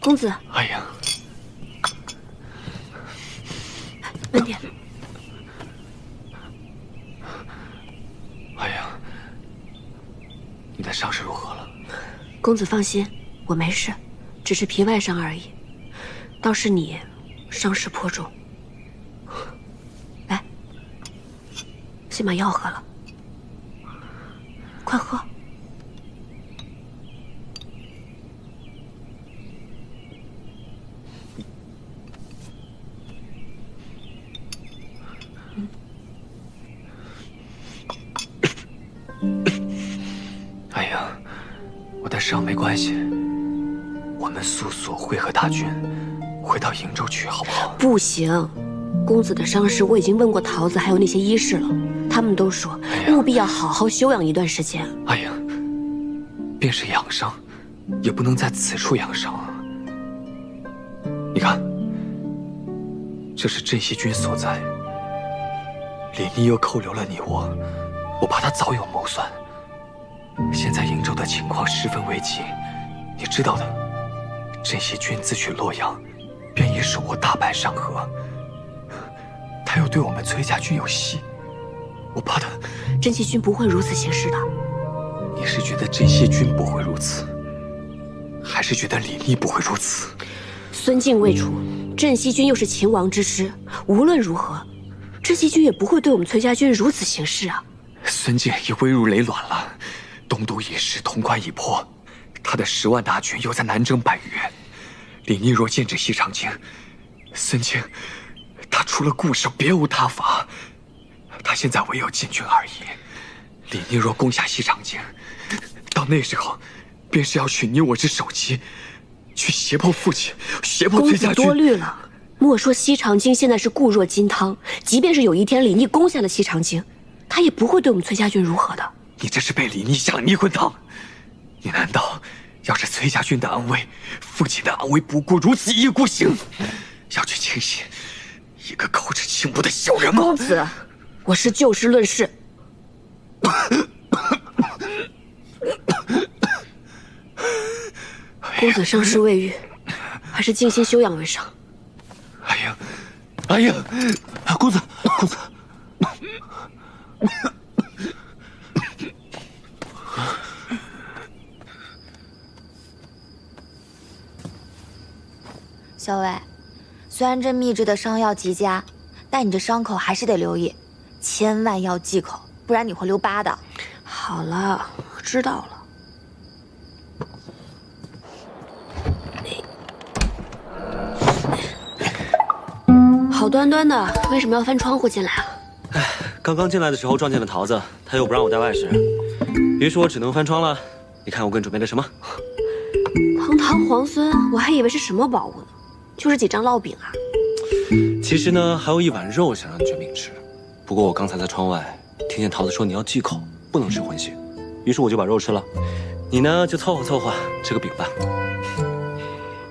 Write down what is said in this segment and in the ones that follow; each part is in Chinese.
公子。哎呀，慢点。哎呀，你的伤势如何了？公子放心，我没事，只是皮外伤而已。倒是你，伤势颇重。来，先把药喝了，快喝。哎呀，我的伤没关系，我们速速会合大军，回到瀛州去，好不好？不行，公子的伤势我已经问过桃子，还有那些医师了，他们都说务必要好好休养一段时间。哎呀，便是养伤，也不能在此处养伤啊。你看，这是镇西军所在，李逆又扣留了你我怕他早有谋算。现在瀛州的情况十分危急，你知道的。镇西军自取洛阳，便已手握大半山河，他又对我们崔家军有隙，我怕他。镇西军不会如此行事的。你是觉得镇西军不会如此，还是觉得李逆不会如此？孙敬未除，镇西军又是秦王之师，无论如何，镇西军也不会对我们崔家军如此行事啊。孙敬已危入累卵了，东都已失，潼关已破，他的10万大军又在南征百余。李逆若剑指西长京，孙敬他除了固守别无他法，他现在唯有进军而已。李逆若攻下西长京，到那时候，便是要取你我之首级，去胁迫父亲，胁迫崔家军。公子多虑了，莫说西长京现在是固若金汤，即便是有一天李逆攻下了西长京，他也不会对我们崔家军如何的。你这是被李逆下了迷魂汤，你难道要是崔家军的安危，父亲的安危不顾，如此一意孤行，要去轻信一个口齿轻薄的小人吗？公子，我是就事论事。公子伤势未愈，还是静心休养为上。哎呀，哎呀，公子，公子。小伟，虽然这秘制的伤药极佳，但你这伤口还是得留意，千万要忌口，不然你会留疤的。好了，我知道了。好端端的，为什么要翻窗户进来啊？哎，刚刚进来的时候撞见了桃子，她又不让我带外事，于是我只能翻窗了。你看我给你准备了什么？堂堂皇孙，我还以为是什么宝物呢，就是几张烙饼啊。其实呢，还有一碗肉想让你卷饼吃，不过我刚才在窗外听见桃子说你要忌口，不能吃荤腥，于是我就把肉吃了。你呢，就凑合凑合吃个饼吧。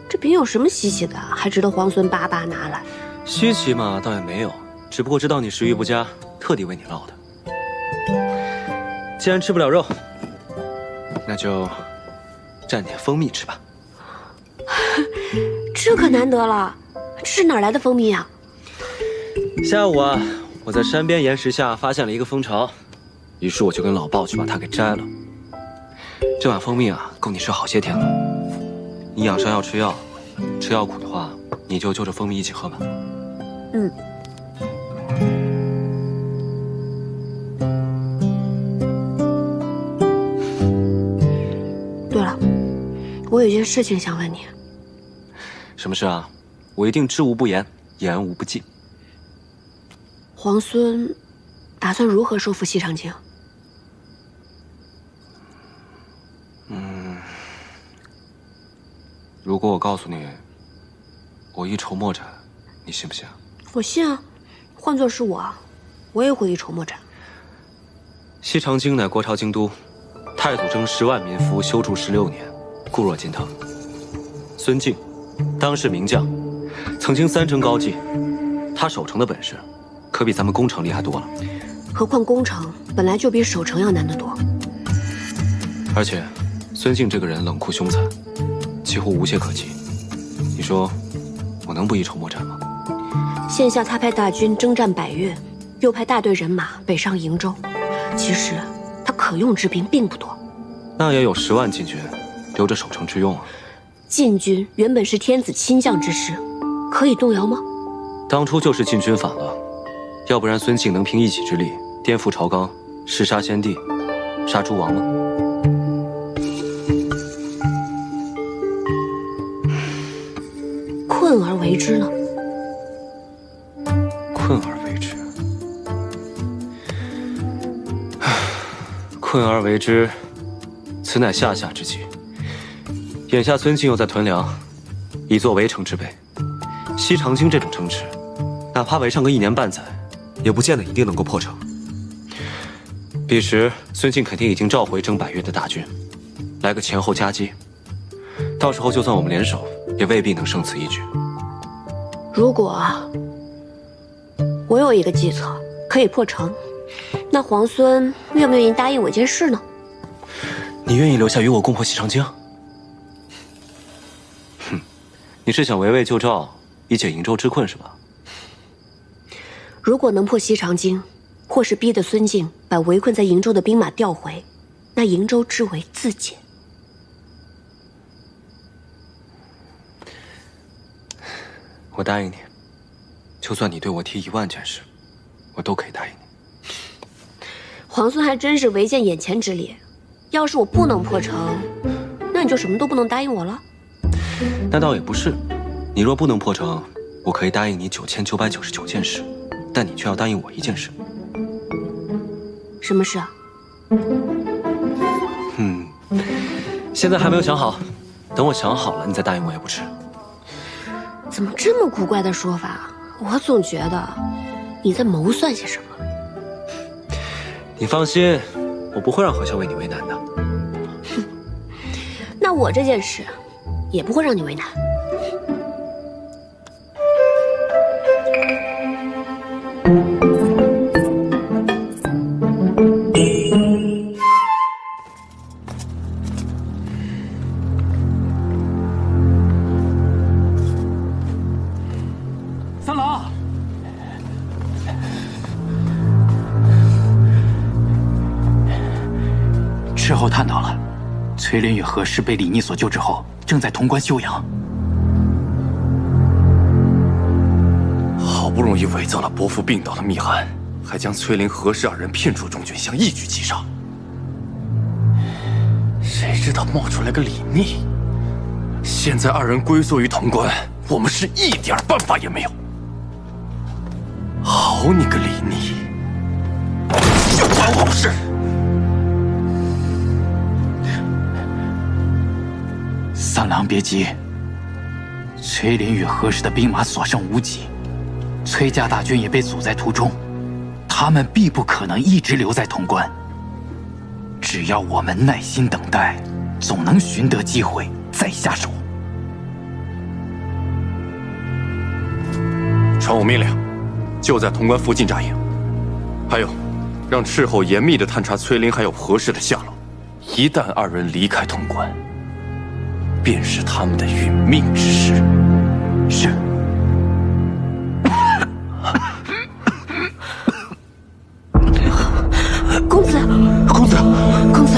这饼有什么稀奇的，还值得皇孙巴巴拿来？稀奇嘛，倒也没有，只不过知道你食欲不佳，特地为你烙的。既然吃不了肉，那就蘸点蜂蜜吃吧。这可难得了，这是哪来的蜂蜜啊？下午啊，我在山边岩石下发现了一个蜂巢，于是我就跟老鲍去把它给摘了。这碗蜂蜜啊，够你吃好些天了。你养伤要吃药，吃药苦的话，你就就着蜂蜜一起喝吧。嗯。对了，我有件事情想问你。什么事啊？我一定知无不言，言无不尽。皇孙打算如何收复西长京？如果我告诉你，我一筹莫展，你信不信啊？我信啊，换作是我也会一筹莫展。西长京乃国朝京都，太祖征10万民夫，修筑16年，固若金汤。孙敬，当世名将，曾经3城高济，他守城的本事，可比咱们攻城厉害多了。何况攻城本来就比守城要难得多。而且，孙敬这个人冷酷凶残，几乎无懈可击。你说我能不一筹莫展吗？现下他派大军征战百越，又派大队人马北上瀛州，其实他可用之兵并不多。那也有10万禁军，留着守城之用啊。禁军原本是天子亲将之师，可以动摇吗？当初就是禁军反了，要不然孙庆能凭一己之力颠覆朝纲，弑杀先帝，杀诸王吗？困而为之呢？困而为之，困而为之，此乃下下之计。眼下孙庆又在屯粮，以作围城之备。西长京这种城池，哪怕围上个1年半载，也不见得一定能够破城。彼时，孙庆肯定已经召回征百越的大军，来个前后夹击。到时候就算我们联手，也未必能胜此一举。如果我有一个计策可以破城，那皇孙愿不愿意答应我一件事呢？你愿意留下与我共破西长京？哼，你是想围魏救赵，以解瀛州之困是吧？如果能破西长京，或是逼得孙敬把围困在瀛州的兵马调回，那瀛州之围自解。我答应你，就算你对我提1万件事，我都可以答应你。皇孙还真是唯见眼前之列。要是我不能破城，那你就什么都不能答应我了？那倒也不是，你若不能破城，我可以答应你9999件事，但你却要答应我1件事。什么事啊？现在还没有想好，等我想好了，你再答应我也不迟。怎么这么古怪的说法？我总觉得你在谋算些什么。你放心，我不会让何校为你为难的。那我这件事也不会让你为难。三郎，事后探到了，崔林与何氏被李逆所救之后，正在潼关休养。好不容易伪造了伯父病倒的密函，还将崔林、何氏2人骗出中军，想一举击杀。谁知道冒出来个李逆，现在2人龟缩于潼关，我们是一点办法也没有。好你个李逆，就管我不是！三郎别急，崔林与何氏的兵马所剩无几，崔家大军也被阻在途中，他们必不可能一直留在潼关。只要我们耐心等待，总能寻得机会再下手。传我命令，就在潼关附近扎营。还有，让斥候严密地探查崔林还有何氏的下落。一旦2人离开潼关，便是他们的殒命之时。是。公子，公子，公子，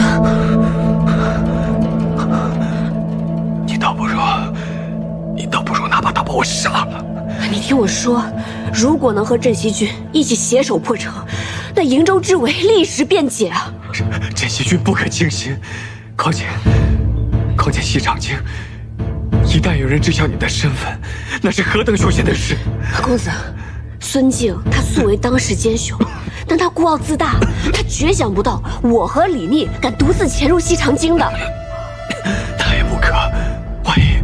你倒不如哪怕他把我杀了。你听我说，如果能和镇西军一起携手破城，那瀛州之围立时便解啊！镇西军不可轻心，况且西长京，一旦有人知晓你的身份，那是何等凶险的事！公子，孙敬他素为当世奸雄，但他孤傲自大，他绝想不到我和李逆敢独自潜入西长京的。那也不可，万一……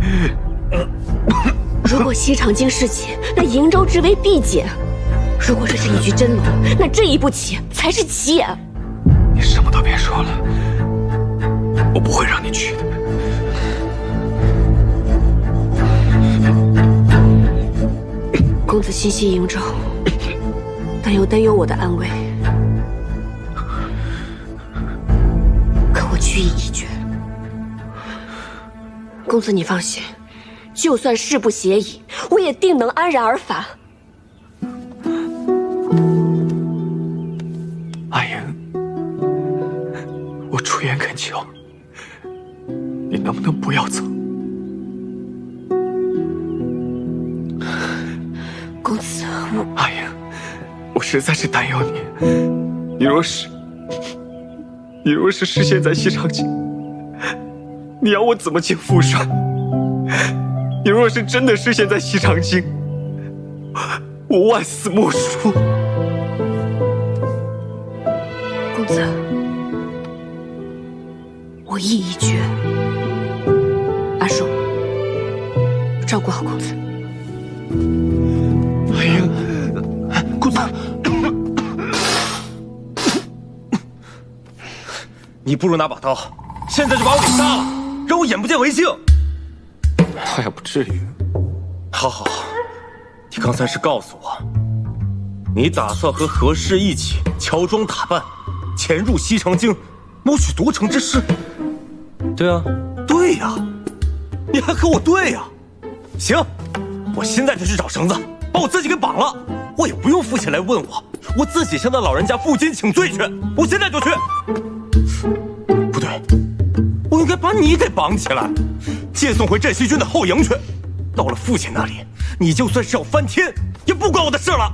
如果西长京事起，那瀛州之围必解；如果这是一局真龙，那这一步棋才是棋眼。你什么都别说了，我不会让你去的。公子心系瀛州，但又担忧我的安危。可我决意已决。公子你放心，就算誓不协议，我也定能安然而返。阿莹，我出言恳求，你能不能不要走？公子，阿莹，我实在是担忧你。你若是失陷在西长京，你要我怎么进富帅？你若是真的失陷在西长京，我万死莫赎。公子，我意已决。阿叔，照顾好公子。阿莹，公子，你不如拿把刀，现在就把我给杀了，让我眼不见为净。倒也不至于。好好，你刚才是告诉我，你打算和何氏一起乔装打扮，潜入西长京，谋取夺城之事。对啊，对呀，你还和我对呀？行，我现在就去找绳子，把我自己给绑了。我也不用父亲来问我，我自己向那老人家负荆请罪去。我现在就去。不对，我应该把你给绑起来，接送回镇西军的后营去。到了父亲那里，你就算是要翻天，也不关我的事了。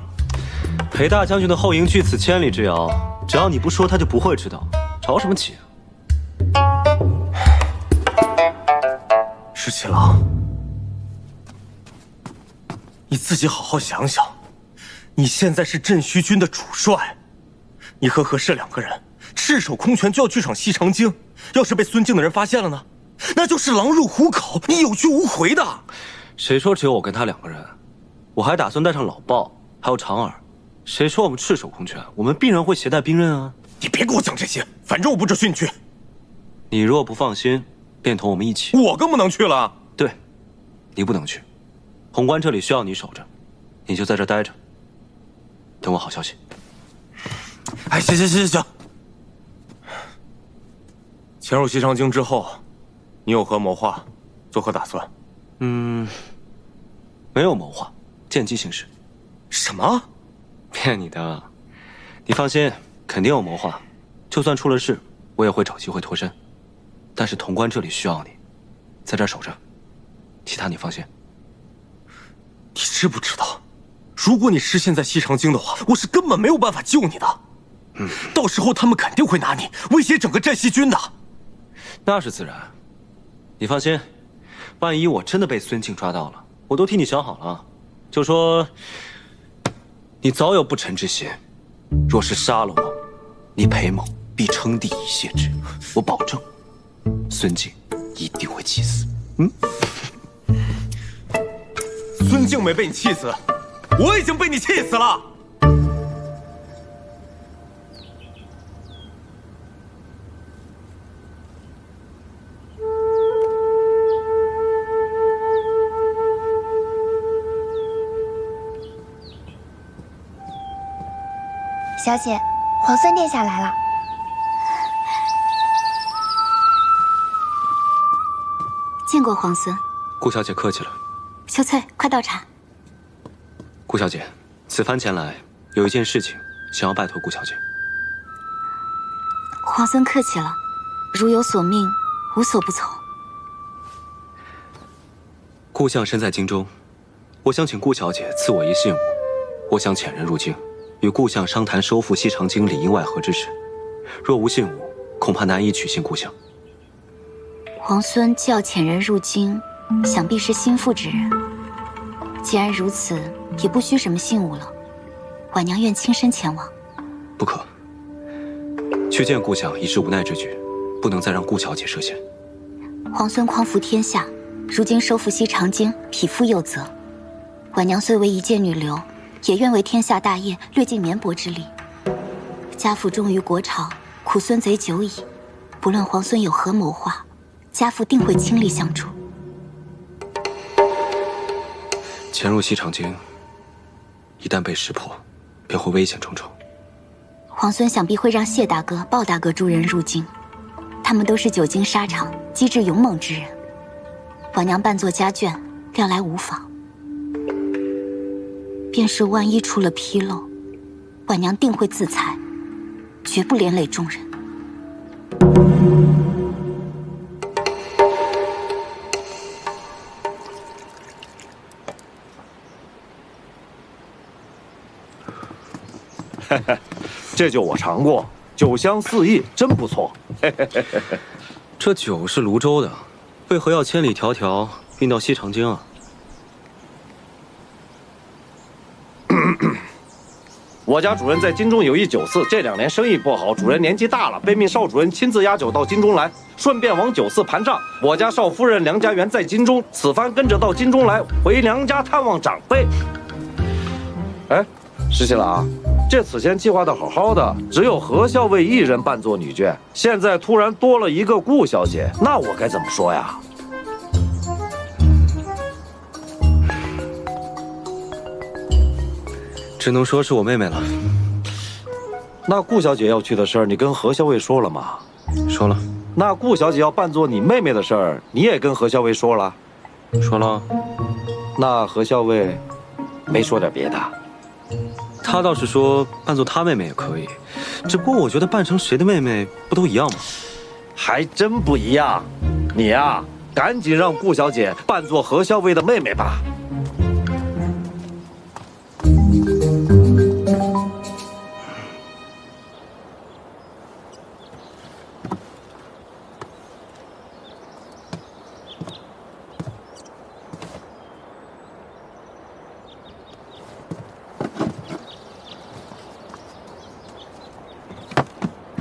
裴大将军的后营距此千里之遥，只要你不说，他就不会知道。着什么急啊？石七郎，你自己好好想想，你现在是镇西军的主帅，你和何氏两个人赤手空拳就要去闯西长京，要是被孙敬的人发现了呢，那就是狼入虎口，你有去无回的。谁说只有我跟他两个人？我还打算带上老鲍，还有长耳。谁说我们赤手空拳？我们必然会携带兵刃啊！你别给我讲这些，反正我不知训去。你若不放心，便同我们一起。我更不能去了。对，你不能去。潼关这里需要你守着，你就在这待着，等我好消息。哎，行。潜入西长京之后，你有何谋划？作何打算？没有谋划，见机行事。什么？骗你的！你放心，肯定有谋划。就算出了事，我也会找机会脱身。但是潼关这里需要你，在这儿守着，其他你放心。你知不知道，如果你失陷在西长京的话，我是根本没有办法救你的。到时候他们肯定会拿你威胁整个镇西军的。那是自然。你放心，万一我真的被孙敬抓到了，我都替你想好了。就说你早有不臣之心，若是杀了我，你裴某必称帝以谢之。我保证，孙敬一定会气死。孙敬没被你气死，我已经被你气死了。小姐，皇孙殿下来了。见过皇孙。顾小姐客气了。秀翠，快倒茶。顾小姐，此番前来有一件事情想要拜托顾小姐。皇孙客气了，如有所命，无所不从。顾相身在京中，我想请顾小姐赐我一信物，我想遣人入京，与顾相商谈收复西长京里应外合之事。若无信物，恐怕难以取信顾相。皇孙既要遣人入京，想必是心腹之人。既然如此，也不需什么信物了。婉娘愿亲身前往。不可，去见顾相已是无奈之举，不能再让顾小姐涉险。皇孙匡扶天下，如今收复西长京，匹夫有责。婉娘虽为一介女流，也愿为天下大业略尽绵薄之力。家父忠于国朝，苦孙贼久矣。不论皇孙有何谋划，家父定会倾力相助。潜入西长京，一旦被识破，便会危险重重。皇孙想必会让谢大哥、鲍大哥诸人入京，他们都是久经沙场、机智勇猛之人。婉娘扮作家眷，料来无妨。便是万一出了纰漏，婉娘定会自裁，绝不连累众人。这酒我尝过，酒香四溢，真不错。这酒是泸州的，为何要千里迢迢运到西长京啊？我家主任在京中有一酒肆，这2年生意不好，主任年纪大了，被命邵主任亲自押酒到京中来，顺便往酒肆盘账。我家邵夫人梁家园在京中，此番跟着到京中来，回娘家探望长辈。哎，石七郎，这此前计划的好好的，只有何校尉一人扮作女眷，现在突然多了一个顾小姐，那我该怎么说呀？只能说是我妹妹了。那顾小姐要去的事儿，你跟何校尉说了吗？说了。那顾小姐要扮作你妹妹的事儿，你也跟何校尉说了？说了。那何校尉没说点别的？他倒是说扮作他妹妹也可以，只不过我觉得扮成谁的妹妹不都一样吗？还真不一样。你呀，赶紧让顾小姐扮作何校尉的妹妹吧。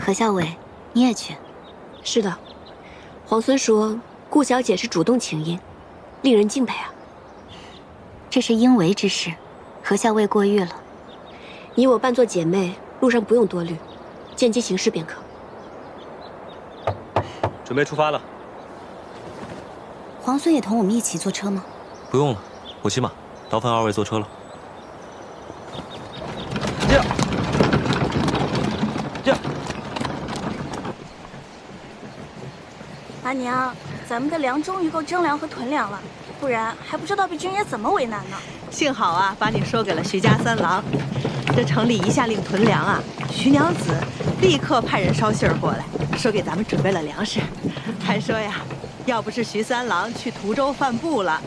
何校尉，你也去？是的，皇孙说顾小姐是主动请缨，令人敬佩啊。这是应为之事，何校尉过誉了。你我扮作姐妹，路上不用多虑，见机行事便可。准备出发了。皇孙也同我们一起坐车吗？不用了，我骑马，劳烦2位坐车了。阿娘，咱们的粮终于够征粮和屯粮了，不然还不知道被军爷怎么为难呢。幸好啊，把你说给了徐家三郎。这城里一下令屯粮啊，徐娘子立刻派人捎信儿过来，说给咱们准备了粮食，还说呀，要不是徐三郎去途州犯部了，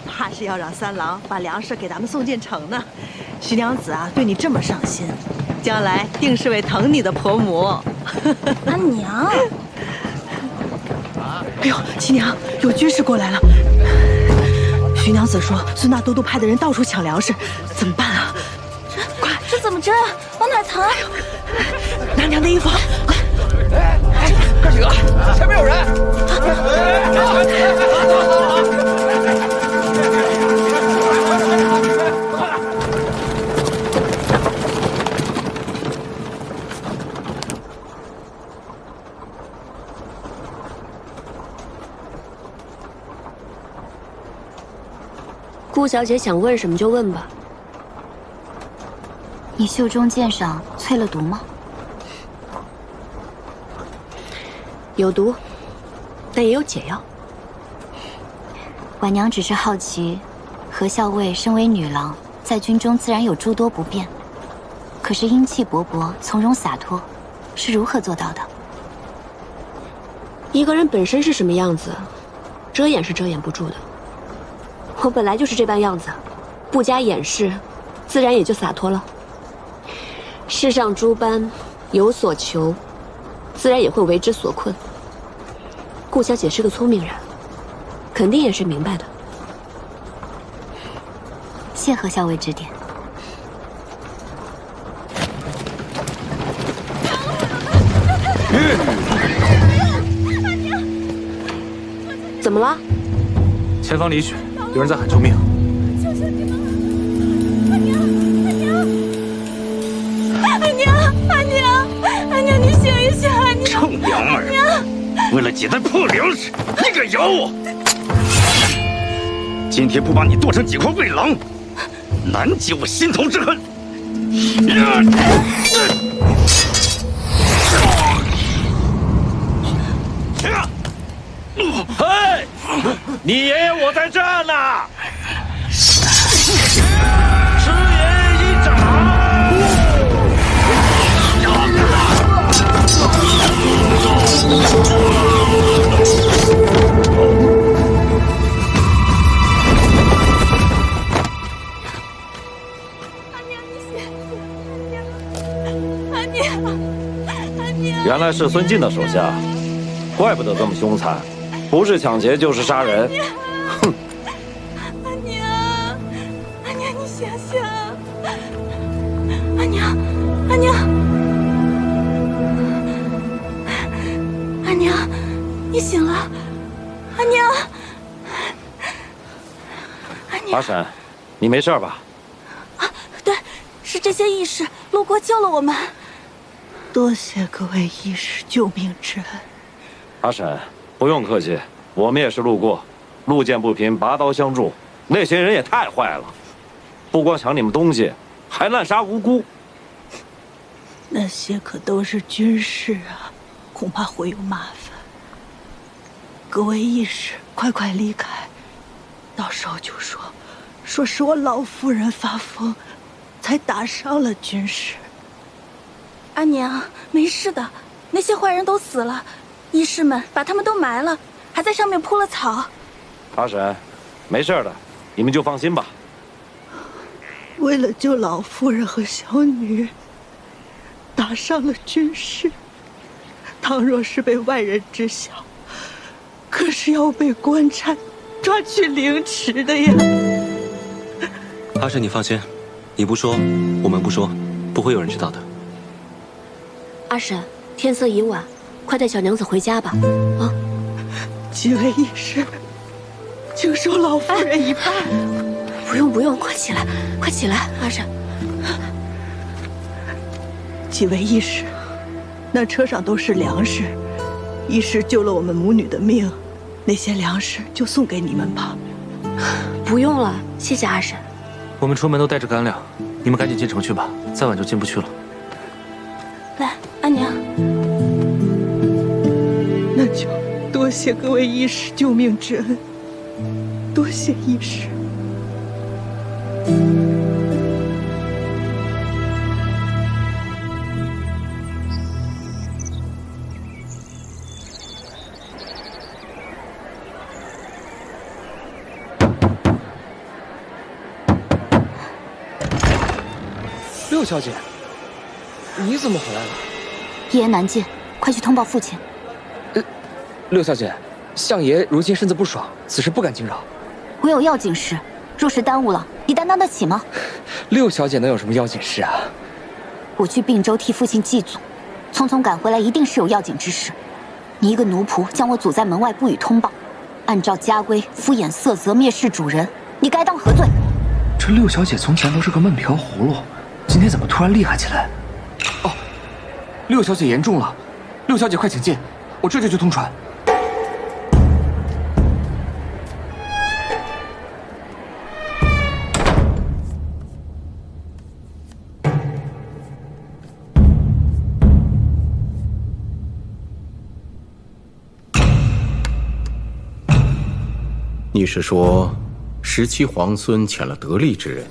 怕是要让三郎把粮食给咱们送进城呢。徐娘子啊，对你这么上心，将来定是位疼你的婆母。阿娘。哎呦，七娘，有军士过来了。徐娘子说，孙大都督派的人到处抢粮食，怎么办啊？这怎么征啊？往哪藏？拿娘的衣服。哎，哥几个，前面有人！顾小姐想问什么就问吧。你袖中剑上淬了毒吗？有毒，但也有解药。婉娘只是好奇，何校尉身为女郎，在军中自然有诸多不便，可是英气勃勃、从容洒脱，是如何做到的？一个人本身是什么样子，遮掩是遮掩不住的。我本来就是这般样子，不加掩饰，自然也就洒脱了。世上诸般有所求，自然也会为之所困。顾小姐是个聪明人，肯定也是明白的。谢何校尉指点。怎么了？前方李雪，有人在喊救命！求求你们了，阿娘！阿娘，你醒一醒！阿娘，臭娘们儿，为了几袋破粮食，你敢咬我？今天不把你剁成几块喂狼，难解我心头之恨！嘿，你爷爷我在这呢！来是孙晋的手下，怪不得这么凶残，不是抢劫就是杀人。哼！阿娘，阿娘，你醒醒！阿娘，阿娘，阿娘，你醒了！阿娘，阿娘。阿婶，你没事吧？啊，对，是这些义士路过救了我们。多谢各位义士救命之恩。阿婶，不用客气，我们也是路过，路见不平拔刀相助。那些人也太坏了，不光抢你们东西，还滥杀无辜。那些可都是军士啊，恐怕会有麻烦。各位义士，快快离开，到时候就说是我老夫人发疯，才打伤了军士。阿娘，没事的，那些坏人都死了，义士们把他们都埋了，还在上面铺了草。阿婶，没事的，你们就放心吧。为了救老夫人和小女，打伤了军士，倘若是被外人知晓，可是要被官差抓去凌迟的呀。阿婶，你放心，你不说，我们不说，不会有人知道的。阿婶，天色已晚，快带小娘子回家吧。啊！几位义士，请收老夫人一半。不用不用，快起来，快起来，阿婶。几位义士，那车上都是粮食，义士救了我们母女的命，那些粮食就送给你们吧。不用了，谢谢阿婶。我们出门都带着干粮，你们赶紧进城去吧，再晚就进不去了。来，阿娘。那就多谢各位义士救命之恩，多谢义士。六小姐，你怎么回来了？一言难尽，快去通报父亲。六小姐，相爷如今身子不爽，此事不敢惊扰。我有要紧事，若是耽误了，你担当得起吗？六小姐能有什么要紧事啊？我去并州替父亲祭祖，匆匆赶回来，一定是有要紧之事。你一个奴仆将我阻在门外，不予通报，按照家规敷衍色泽，蔑视主人，你该当何罪？这六小姐从前都是个闷瓢葫芦，今天怎么突然厉害起来？哦，六小姐严重了，六小姐快请进，我这就去通传。你是说，17皇孙遣了得力之人，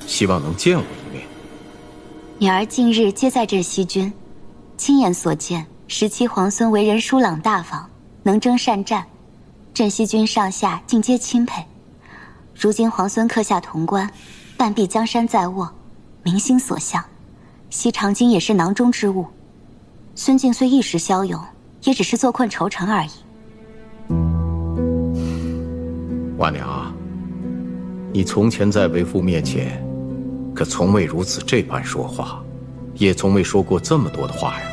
希望能见我一面？女儿近日皆在镇西军，亲眼所见，17皇孙为人疏朗大方，能征善战，镇西军上下尽皆钦佩。如今皇孙克下潼关，半壁江山在握，民心所向，西长京也是囊中之物。孙敬虽一时骁勇，也只是坐困愁城而已。婉娘啊，你从前在为父面前，可从未如此这般说话，也从未说过这么多的话呀。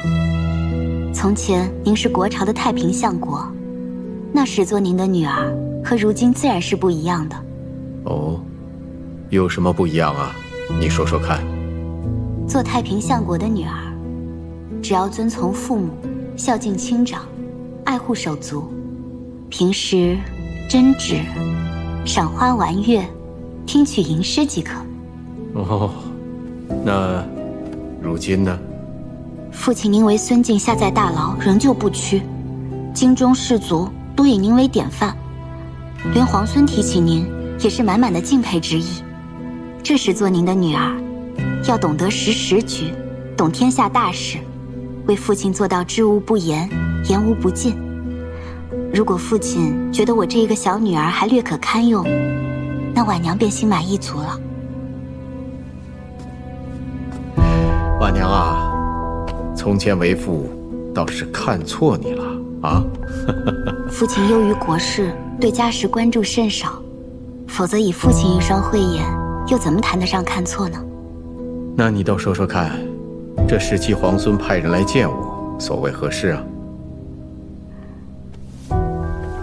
从前您是国朝的太平相国，那时做您的女儿，和如今自然是不一样的。哦，有什么不一样啊？你说说看。做太平相国的女儿，只要遵从父母，孝敬亲长，爱护手足，平时针指、赏花玩月、听取吟诗即可。哦，那如今呢？父亲您为孙敬下在大牢，仍旧不屈，京中士族都以您为典范，连皇孙提起您，也是满满的敬佩之意。这时做您的女儿，要懂得识时局，懂天下大事，为父亲做到知无不言，言无不尽。如果父亲觉得我这一个小女儿还略可堪用，那婉娘便心满意足了。婉娘啊，从前为父倒是看错你了啊！父亲优于国事，对家事关注甚少，否则以父亲一双慧眼，又怎么谈得上看错呢？那你倒说说看，这17皇孙派人来见我，所谓何事啊？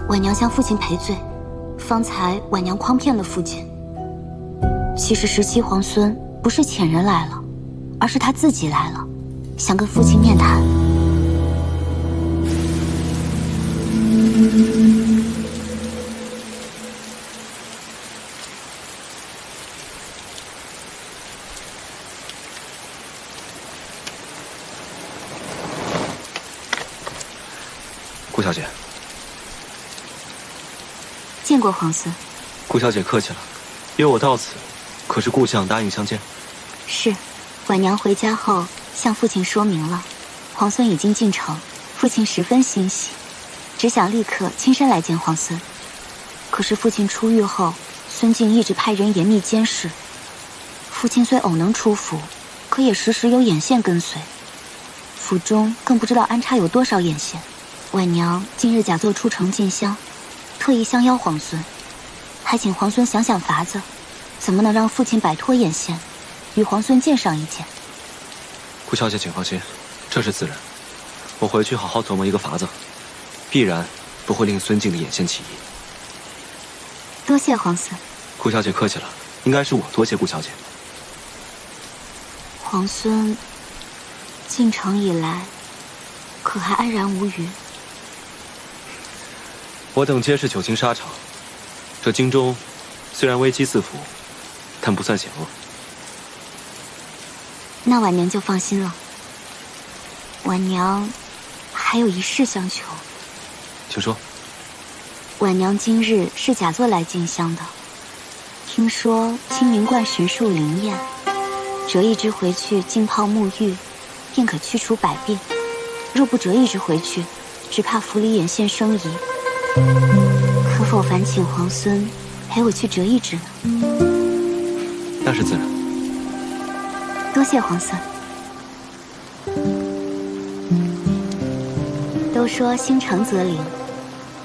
婉娘向父亲赔罪，方才婉娘诓骗了父亲。其实17皇孙不是遣人来了，而是他自己来了，想跟父亲面谈。顾小姐，见过皇孙。顾小姐客气了，约我到此，可是顾相答应相见？是，婉娘回家后向父亲说明了，皇孙已经进城，父亲十分欣喜，只想立刻亲身来见皇孙。可是父亲出狱后，孙敬一直派人严密监视，父亲虽偶能出府，可也时时有眼线跟随，府中更不知道安插有多少眼线。婉娘今日假作出城进香，特意相邀皇孙，还请皇孙想想法子，怎么能让父亲摆脱眼线，与皇孙见上一见。顾小姐请放心，这是自然。我回去好好琢磨一个法子，必然不会令孙敬的眼线起疑。多谢皇孙。顾小姐客气了，应该是我多谢顾小姐。皇孙进城以来，可还安然无虞？我等皆是久经沙场，这京中虽然危机四伏，但不算险恶。那婉娘就放心了。婉娘还有一事相求。请说。婉娘今日是假作来进香的，听说青云观神树灵验，折一枝回去浸泡沐浴，便可去除百病。若不折一枝回去，只怕府里眼线生疑。可否烦请皇孙陪我去折一枝呢？那是自然。多谢皇孙。都说心诚则灵，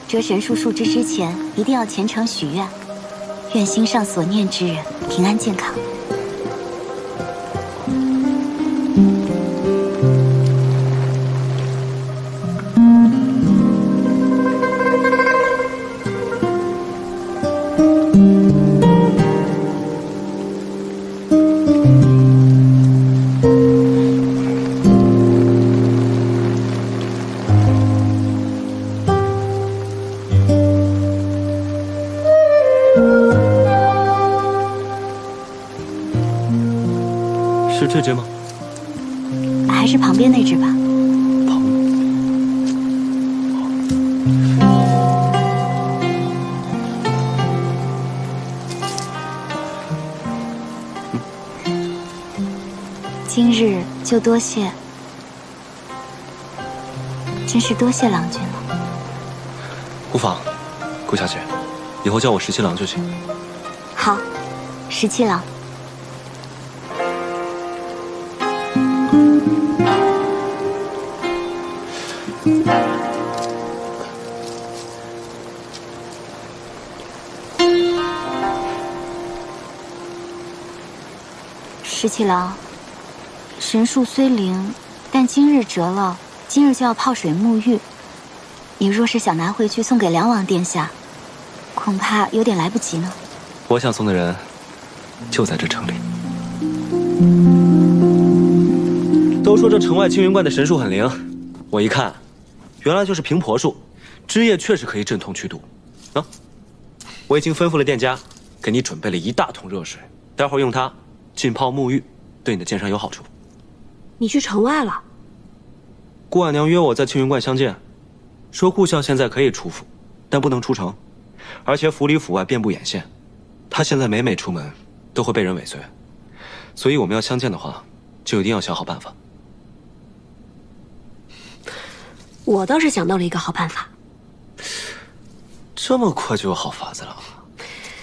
折神树树枝之前，一定要虔诚许愿，愿心上所念之人平安健康。是这只吗？还是旁边那只吧。今日就多谢，真是多谢郎君了。无妨，顾小姐，以后叫我17郎就行。好，17郎。17郎，神树虽灵，但今日折了，今日就要泡水沐浴。你若是想拿回去送给梁王殿下，恐怕有点来不及呢。我想送的人就在这城里。都说这城外青云观的神树很灵，我一看，原来就是平婆树，枝叶确实可以镇痛驱毒。啊，我已经吩咐了店家，给你准备了1大桶热水，待会儿用它浸泡沐浴，对你的剑伤有好处。你去城外了？顾婉娘约我在青云观相见，说顾相现在可以出府，但不能出城，而且府里府外遍布眼线，他现在每出门都会被人尾随，所以我们要相见的话，就一定要想好办法。我倒是想到了一个好办法。这么快就有好法子了？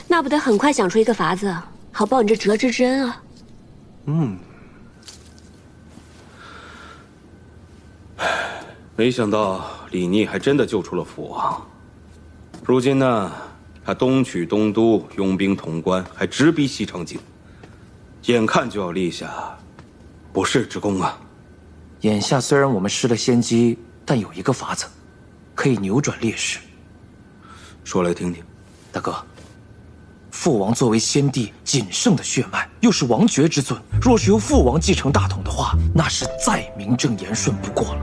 那不得很快想出一个法子，好报你这折枝之恩啊。没想到李逆还真的救出了父王。如今呢，他东取东都，拥兵潼关，还直逼西长京，眼看就要立下不世之功啊！眼下虽然我们失了先机，但有一个法子，可以扭转劣势。说来听听。大哥，父王作为先帝仅剩的血脉，又是王爵之尊，若是由父王继承大统的话，那是再名正言顺不过了。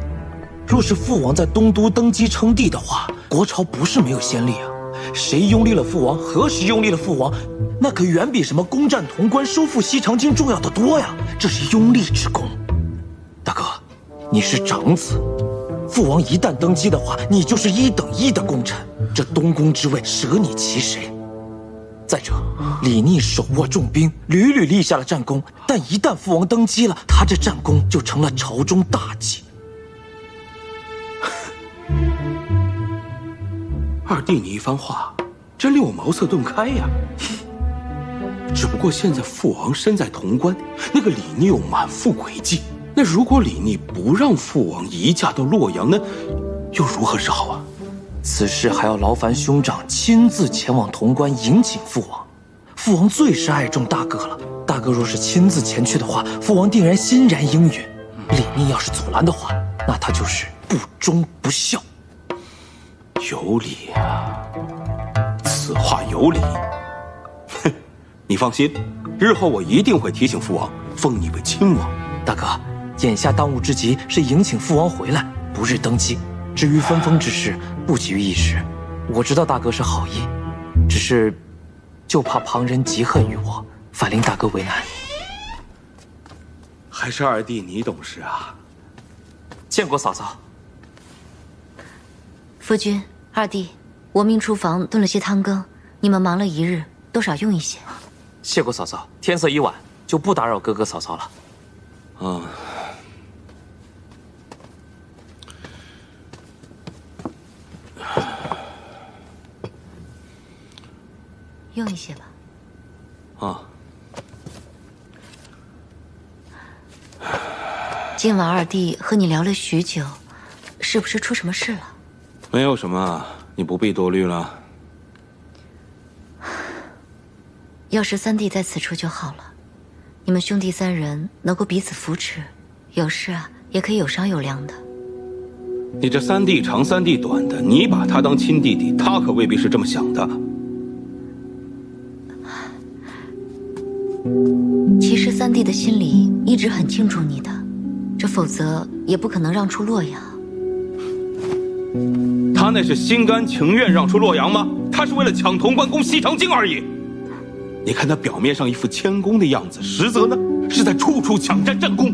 若是父王在东都登基称帝的话，国朝不是没有先例啊。谁拥立了父王，何时拥立了父王，那可远比什么攻占潼关、收复西长京重要的多呀！这是拥立之功。大哥，你是长子，父王一旦登基的话，你就是1等1的功臣，这东宫之位舍你其谁？再者，李逆手握重兵，屡屡立下了战功，但一旦父王登基了，他这战功就成了朝中大忌。二弟，你一番话，真令我茅塞顿开呀！只不过现在父王身在潼关，那个李逆又满腹诡计。那如果李逆不让父王移驾到洛阳，那又如何是好啊？此事还要劳烦兄长亲自前往潼关迎请父王。父王最是爱重大哥了，大哥若是亲自前去的话，父王定然欣然应允。李逆要是阻拦的话，那他就是不忠不孝。有理啊，此话有理。哼，你放心，日后我一定会提醒父王，封你为亲王。大哥，眼下当务之急是迎请父王回来，不日登基。至于分封之事，不急于一时。我知道大哥是好意，只是就怕旁人嫉恨于我，反令大哥为难。还是二弟你懂事啊。见过嫂嫂。夫君、二弟，我命厨房炖了些汤羹，你们忙了一日，多少用一些。谢过嫂嫂，天色已晚，就不打扰哥哥嫂嫂了。啊。用一些吧。啊。今晚二弟和你聊了许久，是不是出什么事了？没有什么，你不必多虑了。要是三弟在此处就好了，你们兄弟三人能够彼此扶持，有事啊也可以有商有量的。你这三弟长三弟短的，你把他当亲弟弟，他可未必是这么想的。其实三弟的心里一直很敬重你的，这否则也不可能让出洛阳。他那是心甘情愿让出洛阳吗？他是为了抢潼关攻西长京而已。你看他表面上一副谦恭的样子，实则呢是在处处抢占战功。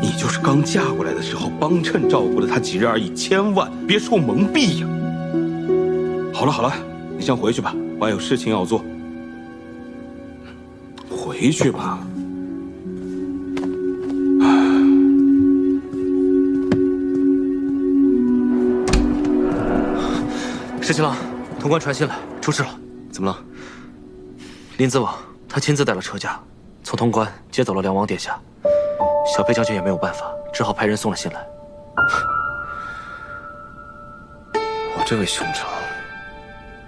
你就是刚嫁过来的时候帮衬照顾了他几日而已，千万别受蒙蔽呀。好了好了，你先回去吧，我还有事情要做。回去吧。石七郎，潼关传信来，出事了。怎么了？林子王他亲自带了车驾，从潼关接走了梁王殿下。小裴将军也没有办法，只好派人送了信来。我这位兄长，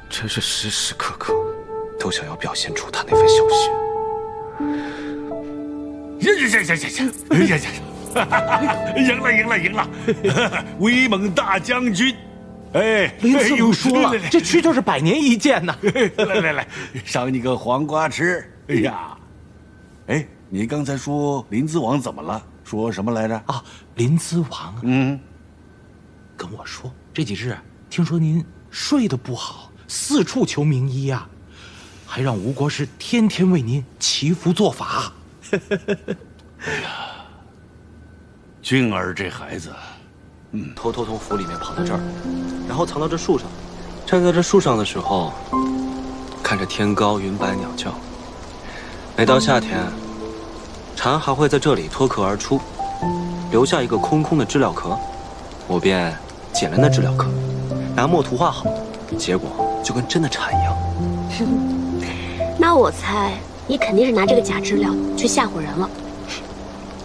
真是时时刻刻都想要表现出他那份小心。赢了！威猛大将军。哎，林子武说了，这区就是100年一见呐！来，赏你个黄瓜吃。哎呀，哎，你刚才说林子王怎么了？说什么来着？啊，林子王，跟我说这几日听说您睡得不好，四处求名医呀，还让吴国师天天为您祈福做法。哎呀，俊儿这孩子。偷偷从府里面跑到这儿，然后藏到这树上。站在这树上的时候，看着天高云白鸟叫。每到夏天，蝉还会在这里脱壳而出，留下一个空空的知了壳。我便捡了那知了壳，拿墨涂画好，结果就跟真的蝉一样。那我猜你肯定是拿这个假知了去吓唬人了。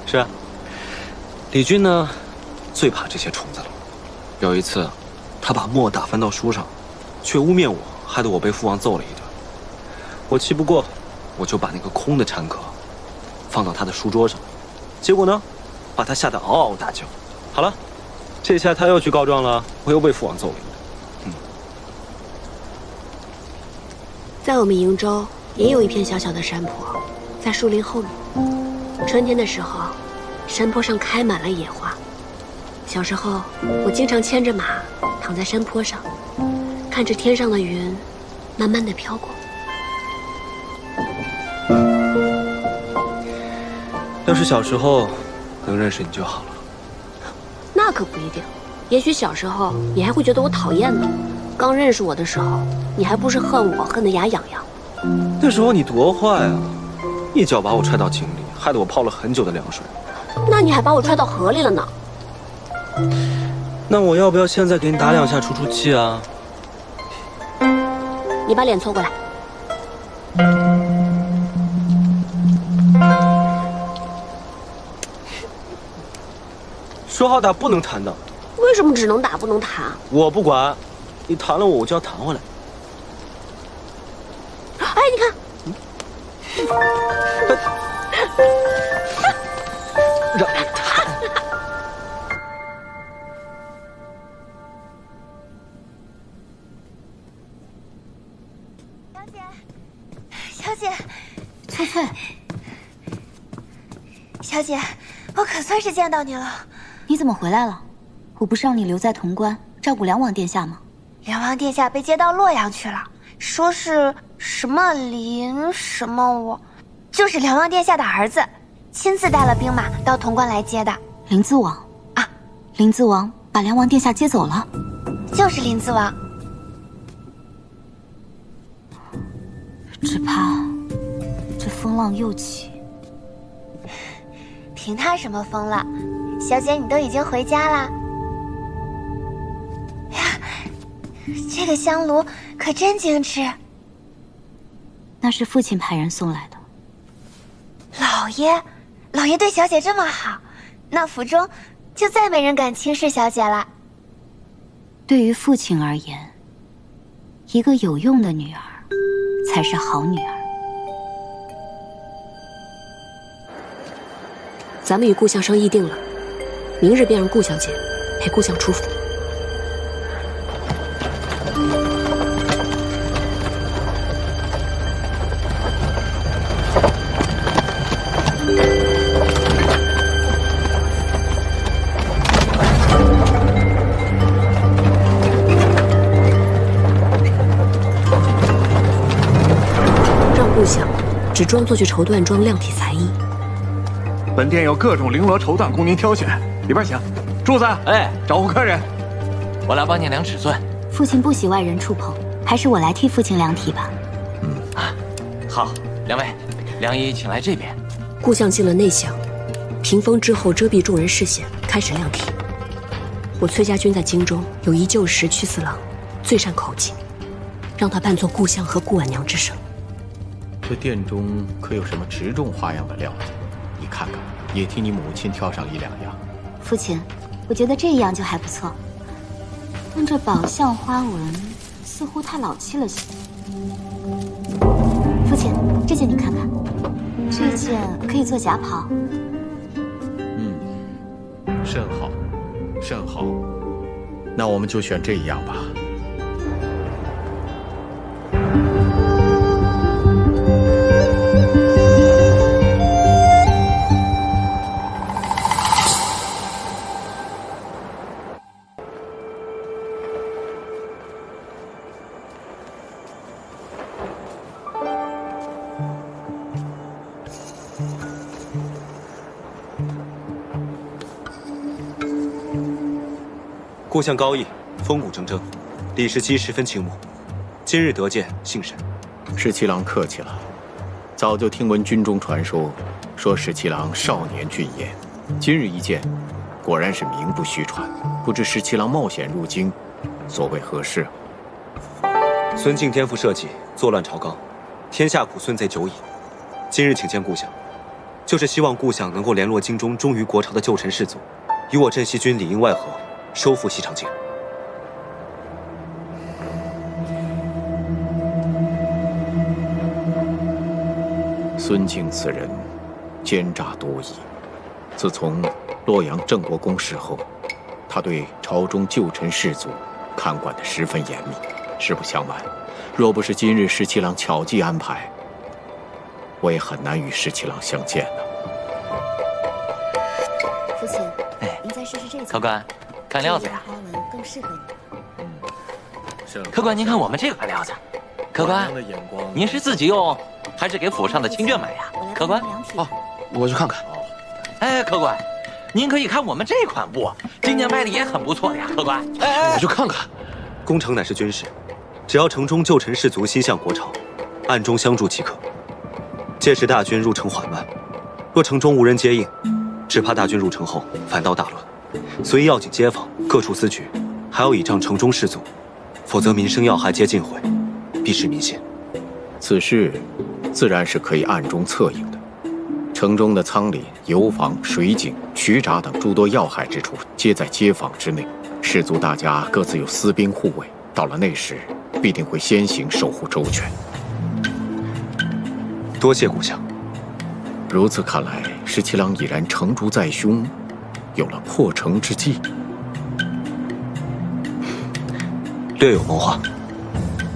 是啊，李军呢，最怕这些虫子了。有一次，他把墨打翻到书上，却污蔑我，害得我被父王揍了一顿。我气不过，我就把那个空的蝉壳放到他的书桌上，结果呢，把他吓得嗷嗷大叫。好了，这下他又去告状了，我又被父王揍了一顿。在我们瀛州也有一片小小的山坡，在树林后面。春天的时候，山坡上开满了野花。小时候，我经常牵着马躺在山坡上，看着天上的云慢慢地飘过。要是小时候能认识你就好了。那可不一定，也许小时候你还会觉得我讨厌呢。刚认识我的时候，你还不是恨我恨得牙痒痒。那时候你多坏啊，一脚把我踹到井里，害得我泡了很久的凉水。那你还把我踹到河里了呢。那我要不要现在给你打2下出出气啊？你把脸凑过来。说好打不能弹的。为什么只能打不能弹？我不管，你弹了我就要弹回来。哎，你看。让你弹。小姐，翠翠，小姐，我可算是见到你了。你怎么回来了？我不是让你留在潼关照顾梁王殿下吗？梁王殿下被接到洛阳去了，说是什么林什么我，就是梁王殿下的儿子，亲自带了兵马到潼关来接的。林子王啊，林子王把梁王殿下接走了。就是林子王。只怕这风浪又起。凭他什么风浪？小姐，你都已经回家啦。呀，这个香炉可真精致。那是父亲派人送来的。老爷对小姐这么好，那府中就再没人敢轻视小姐了。对于父亲而言，一个有用的女儿才是好女儿。咱们与顾相商议定了，明日便让顾小姐陪顾相出府。让顾相只装作去绸缎庄量体裁衣。本店有各种绫罗绸缎供您挑选，里边请。柱子，哎，招呼客人。我来帮你量尺寸。父亲不喜外人触碰，还是我来替父亲量体吧。好，两位，良医请来这边。顾相进了内厢，屏风之后遮蔽众人视线，开始量体。我崔家军在京中有一旧时屈四郎，最善口技，让他扮作顾相和顾婉娘之声。这殿中可有什么直中花样的料子？你看看，也替你母亲挑上1、2样。父亲，我觉得这样就还不错，但这宝相花纹似乎太老气了些。父亲，这件你看看，这件可以做夹袍。甚好，甚好。那我们就选这一样吧。顾相高义，风骨铮铮，李时期十分倾慕。今日得见，幸甚。十七郎客气了，早就听闻军中传说，说十七郎少年俊彦，今日一见，果然是名不虚传。不知十七郎冒险入京，所为何事？孙敬颠覆社稷，作乱朝纲，天下苦孙贼久矣。今日请见顾相，就是希望顾相能够联络京中忠于国朝的旧臣士族，与我镇西军里应外合，收复西长京。孙敬此人奸诈多疑，自从洛阳郑国公事后，他对朝中旧臣士族看管得十分严密。实不相瞒，若不是今日十七郎巧计安排，我也很难与十七郎相见呢。父亲，您再试试这件。客官，看料子呀。花纹更适合你。客官，您看我们这款料子。客官，您是自己用，还是给府上的亲眷买呀？客官，哦，我去看看。哎，客官，您可以看我们这款布，今年卖的也很不错的呀。客官，我去看看。攻城乃是军事，只要城中旧臣士族心向国朝，暗中相助即可。届时大军入城缓慢，若城中无人接应，只怕大军入城后反倒大乱。所以要紧街坊各处思局，还要倚仗城中士卒，否则民生要害皆尽毁，必失民心。此事自然是可以暗中策应的。城中的仓廪、油坊、水井、渠闸等诸多要害之处，皆在街坊之内。士族大家各自有私兵护卫，到了那时，必定会先行守护周全。多谢故乡。如此看来，十七郎已然成竹在胸，有了破城之计。略有谋划。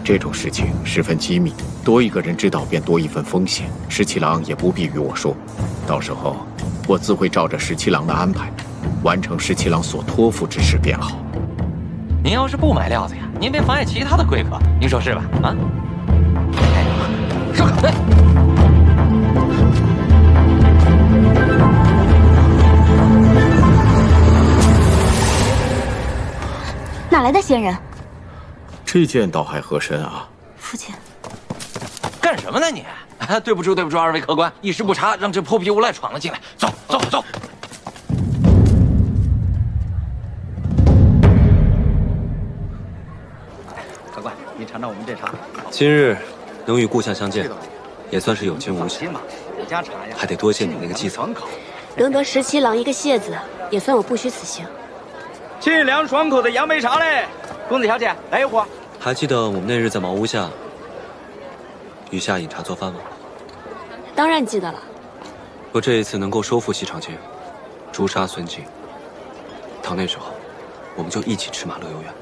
这种事情十分机密，多一个人知道便多一份风险。十七郎也不必与我说，到时候我自会照着十七郎的安排，完成十七郎所托付之事便好。您要是不买料子呀，您别妨碍其他的贵客，您说是吧？啊？收口。哪来的仙人？这件倒还合身啊。父亲，干什么呢你？对不住，对不住，二位客官，一时不察，让这泼皮无赖闯了进来。走，走，走。客官，您尝尝我们这茶。今日能与故乡相见，也算是有惊无险。我家茶呀，还得多谢你那个继子。能得十七郎一个谢字，也算我不虚此行。清凉爽口的杨梅茶嘞，公子小姐来一壶。还记得我们那日在茅屋下与夏饮茶做饭吗？当然记得了。若这一次能够收复西长京，诛杀孙敬，到那时候，我们就一起驰马乐游原。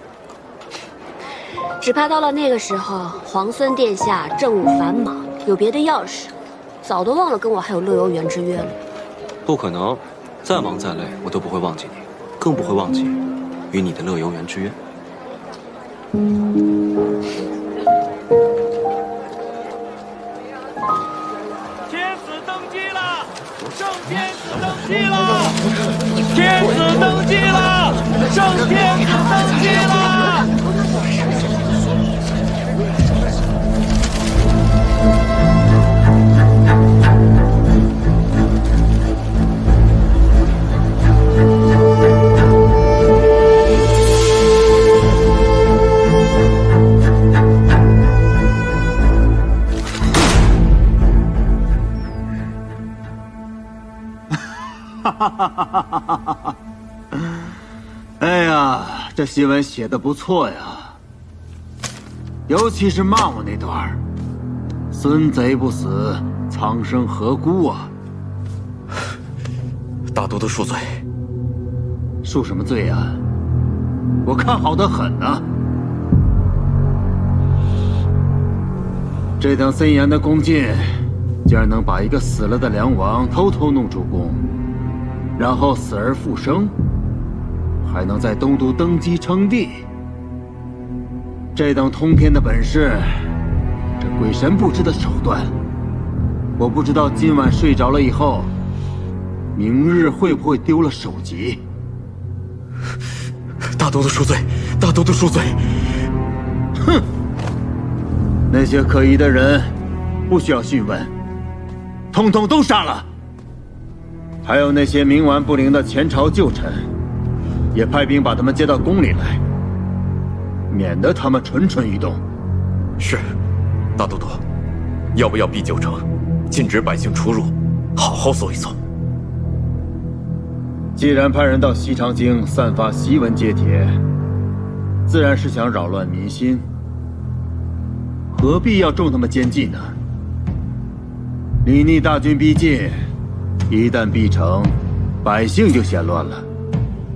只怕到了那个时候，皇孙殿下政务繁忙，有别的要事，早都忘了跟我还有乐游原之约了。不可能，再忙再累，我都不会忘记你，更不会忘记与你的乐游原之约。天子登基了，圣天子登基了，天子登基了，圣天子登基了。哎呀，这新闻写得不错呀，尤其是骂我那段儿，孙贼不死，苍生何辜啊！大都督恕罪。恕什么罪呀？我看好得很呐。这等森严的弓箭，竟然能把一个死了的梁王偷偷弄出宫，然后死而复生，还能在东都登基称帝。这等通天的本事，这鬼神不知的手段，我不知道今晚睡着了以后，明日会不会丢了首级。大都督恕罪，大都督恕罪。哼！那些可疑的人，不需要讯问，统统都杀了。还有那些冥顽不灵的前朝旧臣，也派兵把他们接到宫里来，免得他们蠢蠢欲动。是，大都督，要不要逼九城，禁止百姓出入，好好搜一搜？既然派人到西长京散发檄文揭帖，自然是想扰乱民心，何必要重他们奸计呢？李逆大军逼近，一旦逼城，百姓就嫌乱了，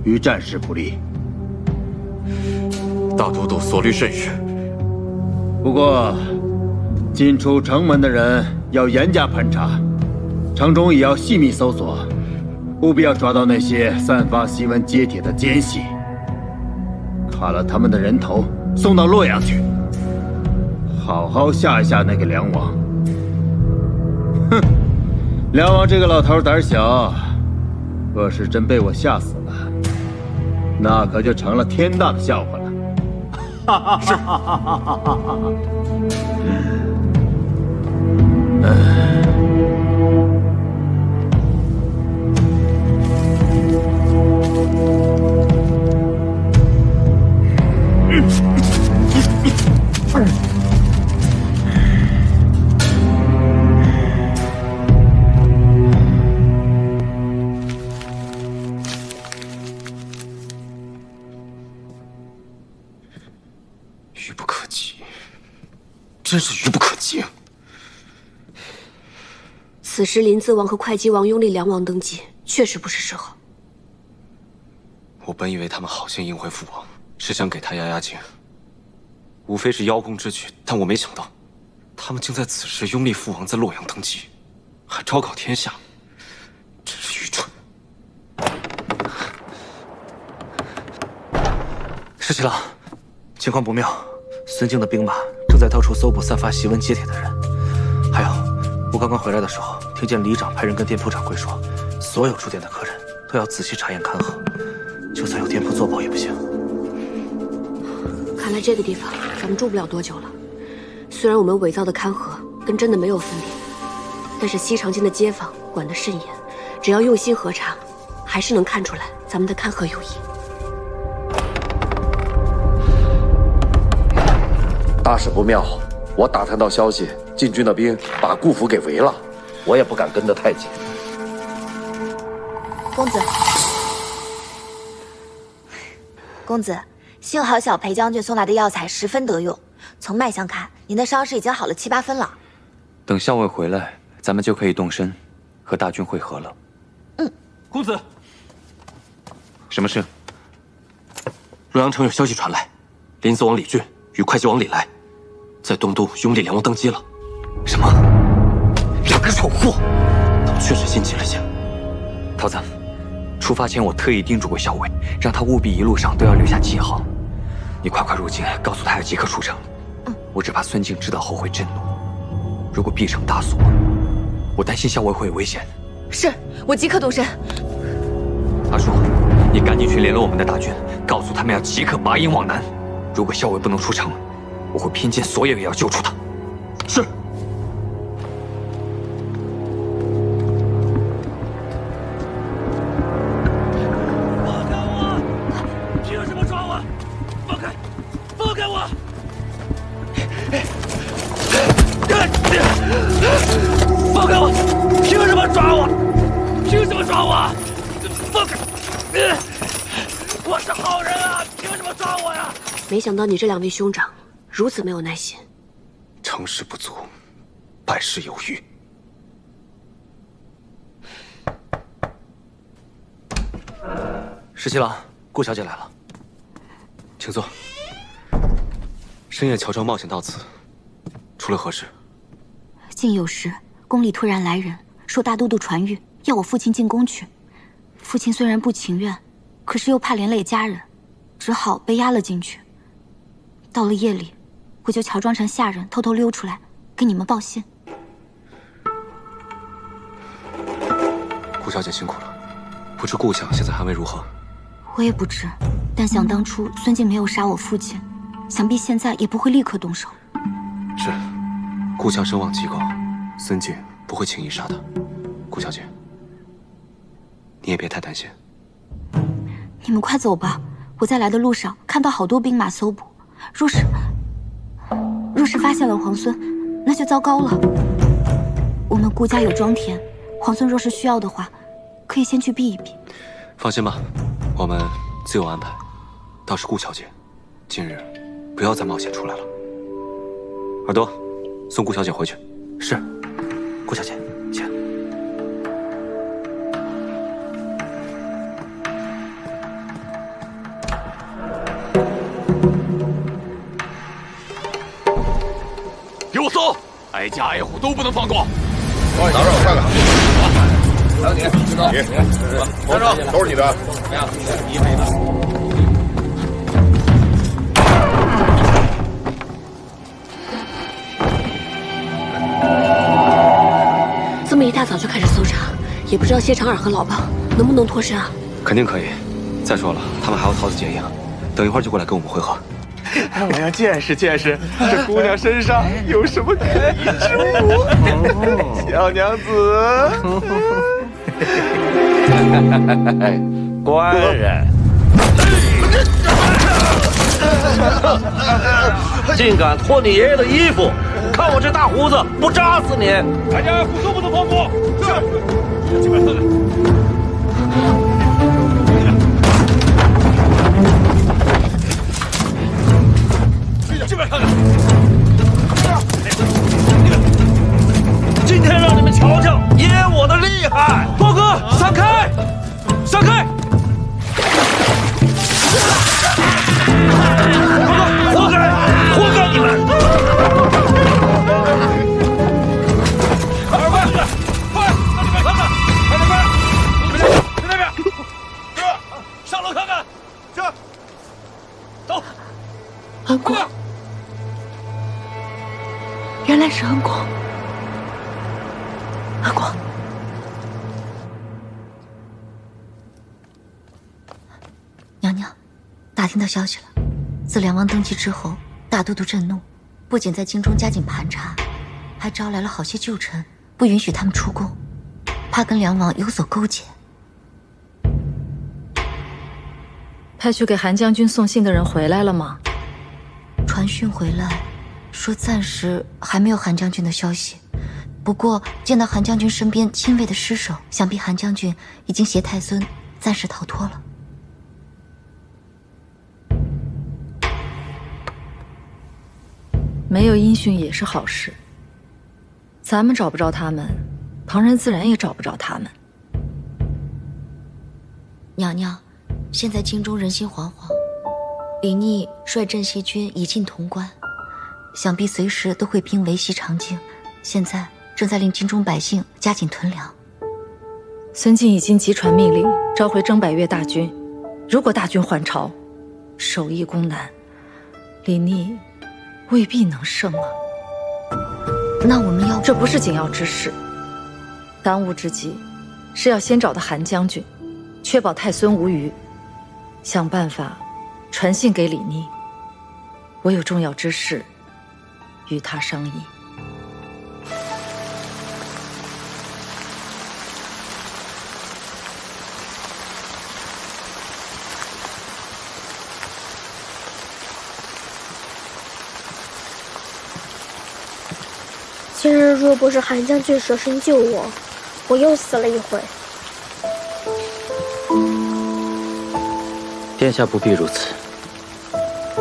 于战事不利。大都督所虑甚是。不过，进出城门的人要严加盘查，城中也要细密搜索，务必要抓到那些散发檄文揭帖的奸细，砍了他们的人头，送到洛阳去，好好吓一吓那个梁王。哼，梁王这个老头胆小，若是真被我吓死了，那可就成了天大的笑话了。是。愚不可及，真是愚不可及。此时临淄王和会稽王拥立梁王登基，确实不是时候。我本以为他们好心迎回父王，是想给他压压惊，无非是邀功之举，但我没想到，他们竟在此时拥立父王在洛阳登基，还昭告天下，真是愚蠢。石七郎，情况不妙，孙敬的兵马正在到处搜捕散发檄文揭帖的人。还有，我刚刚回来的时候，听见里长派人跟店铺掌柜说，所有住店的客人都要仔细查验看河，就算有店铺作保也不行。看来这个地方咱们住不了多久了。虽然我们伪造的看河跟真的没有分别，但是西长京的街坊管得甚严，只要用心核查，还是能看出来咱们的看河有异。大事不妙，我打探到消息，晋军的兵把顾府给围了，我也不敢跟得太紧。公子，幸好小裴将军送来的药材十分得用，从脉象看，您的伤势已经好了7、8分了。等校尉回来，咱们就可以动身，和大军会合了。公子，什么事？洛阳城有消息传来，临淄王李俊与会稽王李来在东都拥立梁王登基了。什么？两个丑货！他们确实心急了些。桃子，出发前我特意叮嘱过校尉，让他务必一路上都要留下记号。你快入京，告诉他要即刻出城。我只怕孙敬知道后会震怒，如果闭城大锁，我担心校尉会有危险。是，我即刻动身。阿叔，你赶紧去联络我们的大军，告诉他们要即刻拔营往南。如果校尉不能出城，我会拼尽所有也要救出他。是。放开我！凭什么抓我？放开！放开我！放开我！凭什么抓我？凭什么抓我？放开！我是好人啊，凭什么抓我呀？没想到你这2位兄长如此没有耐心。成事不足，败事有余。石七郎，顾小姐来了，请坐。深夜乔装冒险到此，出了何事？竟有时宫里突然来人，说大都督传谕要我父亲进宫去。父亲虽然不情愿，可是又怕连累家人，只好被押了进去。到了夜里，我就乔装成下人，偷偷溜出来，给你们报信。顾小姐辛苦了，不知顾相现在寒危如何？我也不知，但想当初孙敬没有杀我父亲，想必现在也不会立刻动手。是，顾相声望极高，孙敬不会轻易杀他。顾小姐，你也别太担心。你们快走吧，我在来的路上看到好多兵马搜捕，若是发现了皇孙，那就糟糕了。我们顾家有庄田，皇孙若是需要的话，可以先去避一避。放心吧，我们自有安排。倒是顾小姐，今日不要再冒险出来了。耳朵，送顾小姐回去。是，顾小姐，请。给我搜，挨家挨户都不能放过。帮你拿着，我看看。还有你，知道？你，拿着，都是你的。怎么样？一枚的。这么一大早就开始搜查，也不知道谢长耳和老鸨能不能脱身啊？肯定可以。再说了，他们还要桃子结营，等一会儿就过来跟我们会合。我要见识见识这姑娘身上有什么可疑之物。小娘子，官人，竟敢脱你爷爷的衣服！看我这大胡子，不扎死你！大家互都不能放过。是。进来看看。进来看看。今天让你们瞧瞧爷我的厉害！豹哥，闪开！闪开！活该！活该你们！二位，快，到那边看看，快那边，去那边，是，上楼看看，是，走。安国，原来是安国。阿光，娘娘，打听到消息了。自梁王登基之后，大都督震怒，不仅在京中加紧盘查，还招来了好些旧臣，不允许他们出宫，怕跟梁王有所勾结。派去给韩将军送信的人回来了吗？传讯回来，说暂时还没有韩将军的消息。不过见到韩将军身边亲卫的尸首，想必韩将军已经携太孙暂时逃脱了。没有音讯也是好事。咱们找不着他们，旁人自然也找不着他们。娘娘，现在京中人心惶惶，李逆率镇西军已进潼关，想必随时都会兵围西长京。现在正在令京中百姓加紧囤粮。孙敬已经急传命令，召回征百越大军。如果大军还朝，守义攻南，李逆未必能胜啊。那我们要……这不是紧要之事，当务之急是要先找到韩将军，确保太孙无虞，想办法传信给李逆。我有重要之事与他商议。今日若不是韩将军舍身救我，我又死了一回。殿下不必如此，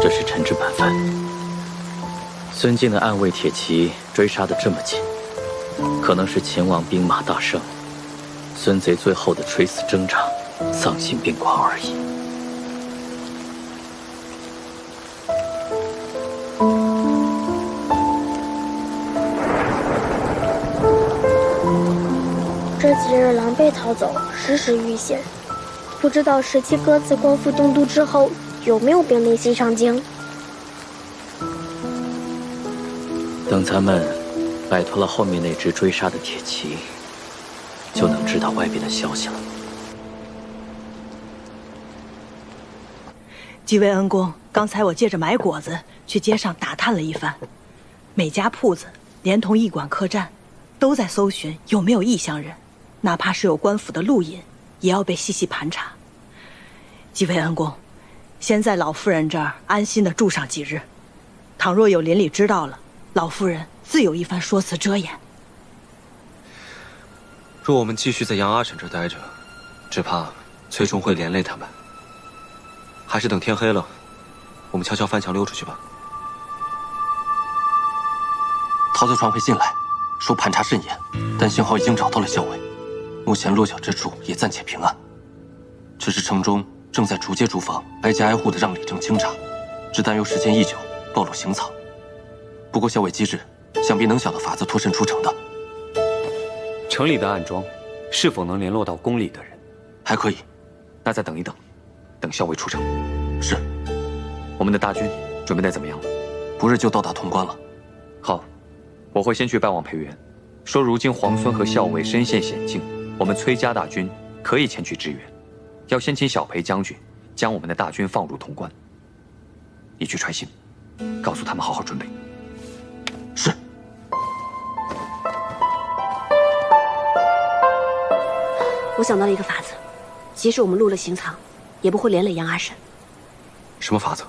这是臣之本分。孙敬的暗卫铁骑追杀得这么紧，可能是秦王兵马大胜，孙贼最后的垂死挣扎，丧心病狂而已。这几日狼狈逃走，时时遇险。不知道17哥自光复东都之后，有没有兵临西长京？等咱们摆脱了后面那支追杀的铁骑，就能知道外边的消息了。几位恩公，刚才我借着买果子去街上打探了一番，每家铺子连同驿馆客栈，都在搜寻有没有异乡人，哪怕是有官府的路引，也要被细细盘查。几位恩公，先在老夫人这儿安心的住上几日，倘若有邻里知道了，老夫人自有一番说辞遮掩。若我们继续在杨阿婶这待着，只怕最终会连累他们。还是等天黑了，我们悄悄翻墙溜出去吧。陶泽传会进来，说盘查甚严，但幸好已经找到了校尉，目前落脚之处也暂且平安。只是城中正在逐街逐房、挨家挨户的让李正清查，只担忧时间一久，暴露行藏。不过校尉机智，想必能想到法子脱身出城的。城里的暗桩，是否能联络到宫里的人？还可以。那再等一等，等校尉出城。是。我们的大军准备得怎么样了？不日就到达潼关了。好，我会先去拜望裴元，说如今皇孙和校尉身陷险境，我们崔家大军可以前去支援，要先请小裴将军将我们的大军放入潼关。你去传信，告诉他们好好准备。是。我想到了一个法子，即使我们入了刑藏，也不会连累杨阿婶。什么法子？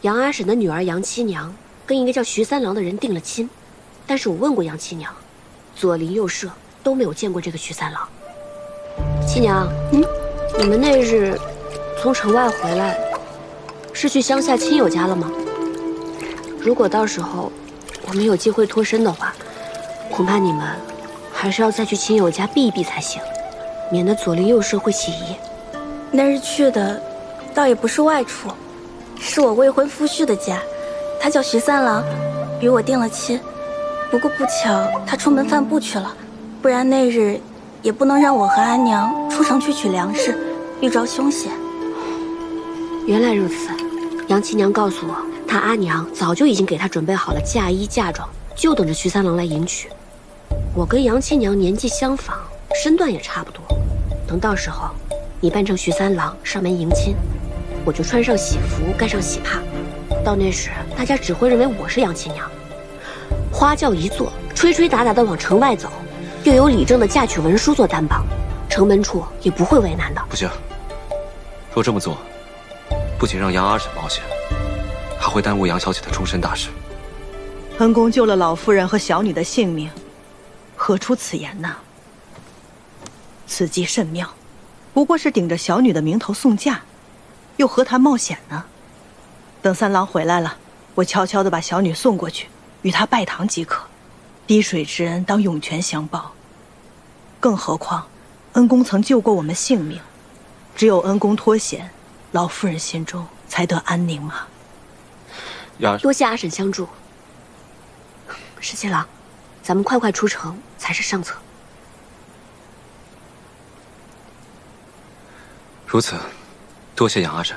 杨阿婶的女儿杨七娘跟一个叫徐三郎的人定了亲，但是我问过杨七娘，左邻右舍都没有见过这个徐三郎。七娘，你们那日从城外回来，是去乡下亲友家了吗？如果到时候我们有机会脱身的话，恐怕你们还是要再去亲友家避一避才行，免得左邻右舍会起疑。那日去的，倒也不是外出，是我未婚夫婿的家，他叫徐三郎，与我定了亲。不过不巧，他出门贩布去了，不然那日也不能让我和安娘出城去取粮食，遇着凶险。原来如此，杨七娘告诉我，她阿娘早就已经给她准备好了嫁衣嫁妆，就等着徐三郎来迎娶。我跟杨七娘年纪相仿，身段也差不多，等到时候你扮成徐三郎上门迎亲，我就穿上喜服盖上喜帕，到那时大家只会认为我是杨七娘。花轿一坐，吹吹打打的往城外走，又有李正的嫁娶文书做担保，城门处也不会为难的。不行，若这么做，不仅让杨阿婶冒险，还会耽误杨小姐的终身大事。恩公救了老夫人和小女的性命，何出此言呢？此计甚妙，不过是顶着小女的名头送嫁，又何谈冒险呢？等三郎回来了，我悄悄地把小女送过去，与他拜堂即可。滴水之恩当涌泉相报。更何况，恩公曾救过我们性命，只有恩公脱险，老夫人心中才得安宁嘛。多谢阿婶相助。十七郎，咱们快出城才是上策。如此，多谢杨阿婶。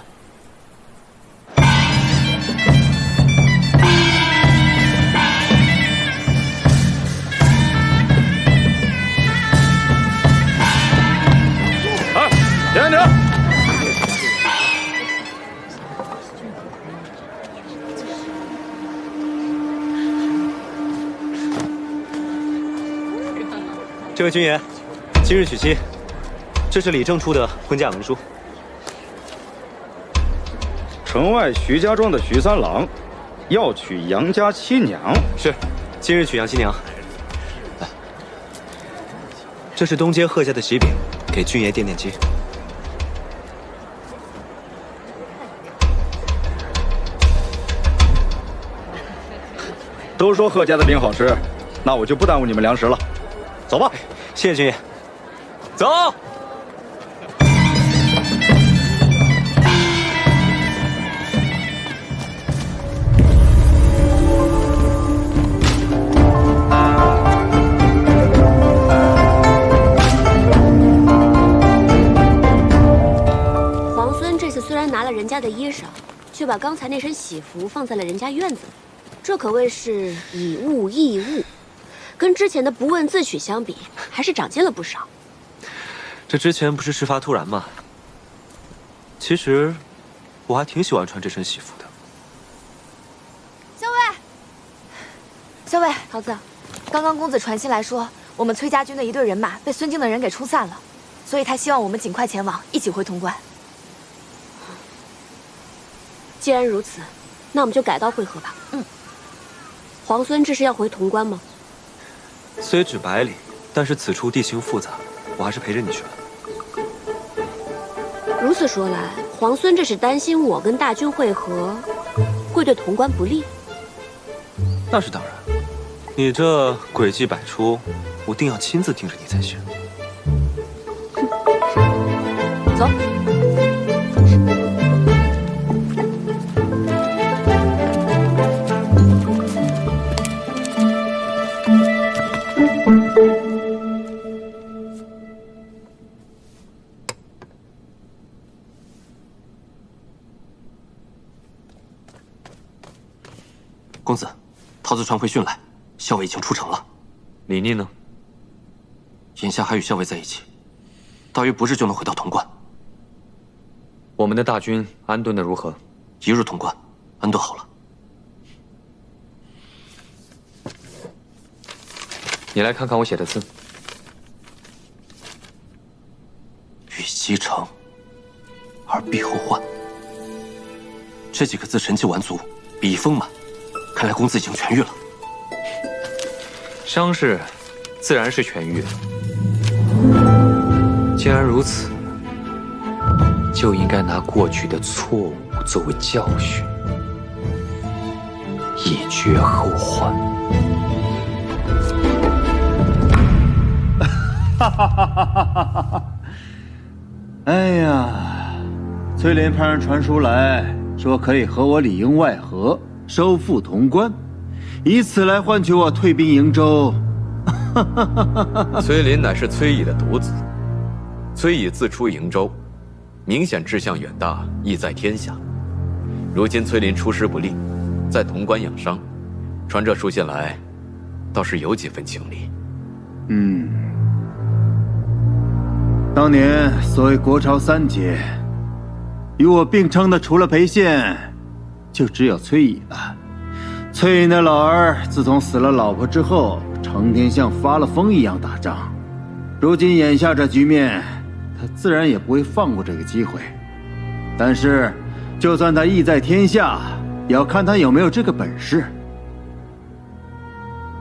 停停！这位君爷，今日娶妻，这是李正出的婚嫁文书。城外徐家庄的徐三郎，要娶杨家七娘。是，今日娶杨七娘。这是东街贺家的喜饼，给君爷垫垫机。都说贺家的饼好吃，那我就不耽误你们粮食了。走吧，谢谢君爷。走。皇孙这次虽然拿了人家的衣裳，却把刚才那身喜服放在了人家院子里。这可谓是以物易物，跟之前的不问自取相比，还是长进了不少。这之前不是事发突然吗？其实，我还挺喜欢穿这身喜服的。校尉，桃子，刚刚公子传信来说，我们崔家军的一队人马被孙敬的人给冲散了，所以他希望我们尽快前往，一起回潼关。既然如此，那我们就改道会合吧。皇孙这是要回潼关吗？虽只百里，但是此处地形复杂，我还是陪着你去吧。如此说来，皇孙这是担心我跟大军会合，会对潼关不利。那是当然，你这诡计百出，我定要亲自盯着你才行。走。公子，陶子传回讯来，校尉已经出城了。李逆呢？眼下还与校尉在一起，大约不日就能回到潼关。我们的大军安顿的如何？一入潼关，安顿好了。你来看看我写的字。欲西城，而必后患。这几个字神气完足，笔意丰满。看来公子已经痊愈了。伤势自然是痊愈。既然如此，就应该拿过去的错误作为教训，以绝后患。哈哈哈哈哈哈！哎呀，崔林派人传书来说，可以和我里应外合，收复潼关，以此来换取我退兵瀛州。崔林乃是崔乙的独子，崔乙自出瀛州，明显志向远大，意在天下。如今崔林出师不利，在潼关养伤，传这书信来，倒是有几分情理。当年所谓国朝三杰，与我并称的除了裴宪，就只有崔乙了。崔乙那老儿自从死了老婆之后，成天像发了疯一样打仗。如今眼下这局面，他自然也不会放过这个机会。但是，就算他意在天下，也要看他有没有这个本事。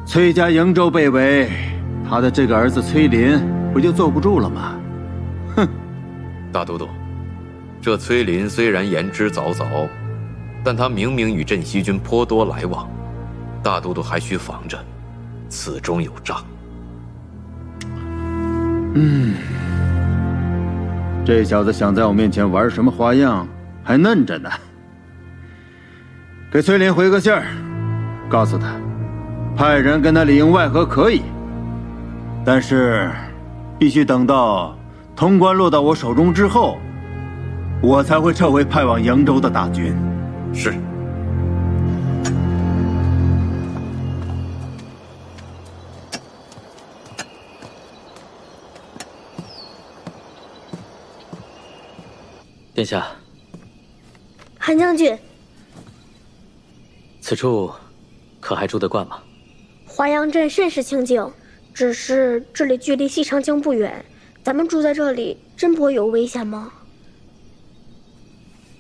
崔家瀛州被围，他的这个儿子崔林不就坐不住了吗？哼！大都督，这崔林虽然言之凿凿，但他明明与镇西军颇多来往，大都督还需防着，此中有诈。这小子想在我面前玩什么花样，还嫩着呢。给崔林回个信儿，告诉他，派人跟他里应外合可以，但是必须等到潼关落到我手中之后，我才会撤回派往扬州的大军。是。殿下，韩将军，此处可还住得惯吗？华阳镇甚是清静，只是这里距离西长江不远，咱们住在这里真不会有危险吗？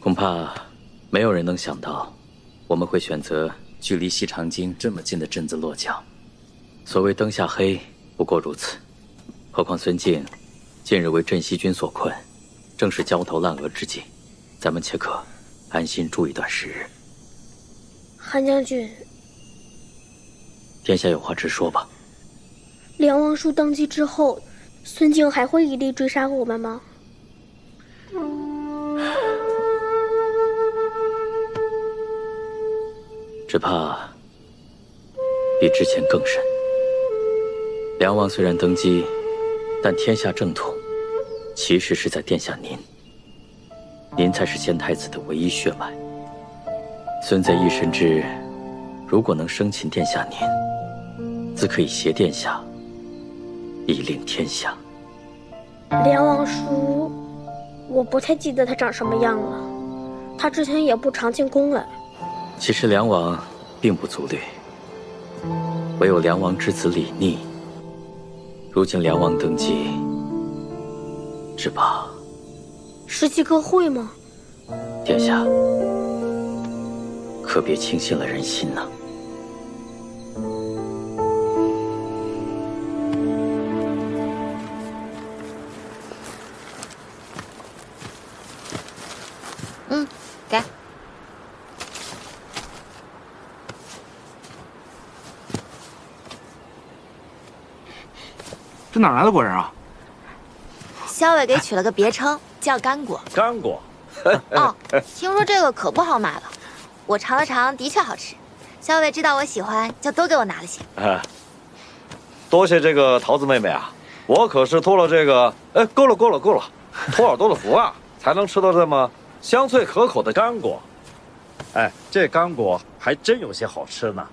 恐怕没有人能想到，我们会选择距离西长京这么近的镇子落脚。所谓灯下黑，不过如此。何况孙敬近日为镇西军所困，正是焦头烂额之际，咱们且可安心住一段时日。韩将军，殿下有话直说吧。梁王叔登基之后，孙敬还会一力追杀我们吗？只怕比之前更甚。梁王虽然登基，但天下正统其实是在殿下您。您才是先太子的唯一血脉。孙贼一身之日，如果能生擒殿下您，自可以挟殿下以令天下。梁王叔，我不太记得他长什么样了，他之前也不常进宫来。其实梁王并不粗略，唯有梁王之子李逆。如今梁王登基，只怕时机可会吗？殿下可别轻信了人心呐。给。这哪来的果仁啊？肖伟给取了个别称，叫干果。干果。哦，听说这个可不好买了，我尝了尝，的确好吃。肖伟知道我喜欢，就多给我拿了些。多谢这个桃子妹妹啊，我可是托了这个，够了，托耳朵的福啊，才能吃到这么香脆可口的干果。这干果还真有些好吃呢。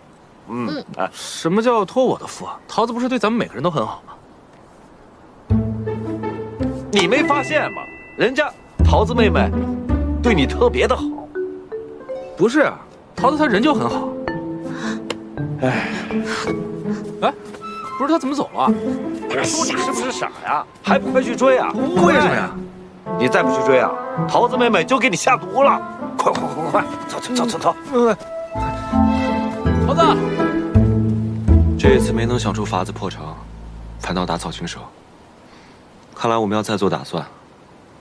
什么叫托我的福？桃子不是对咱们每个人都很好吗？你没发现吗？人家桃子妹妹对你特别的好。不是，桃子她人就很好。不是她怎么走了？我说你是不是傻呀？还不快去追啊？为什么呀？你再不去追啊，桃子妹妹就给你下毒了！快，走！桃子，这一次没能想出法子破城，反倒打草惊蛇。看来我们要再做打算，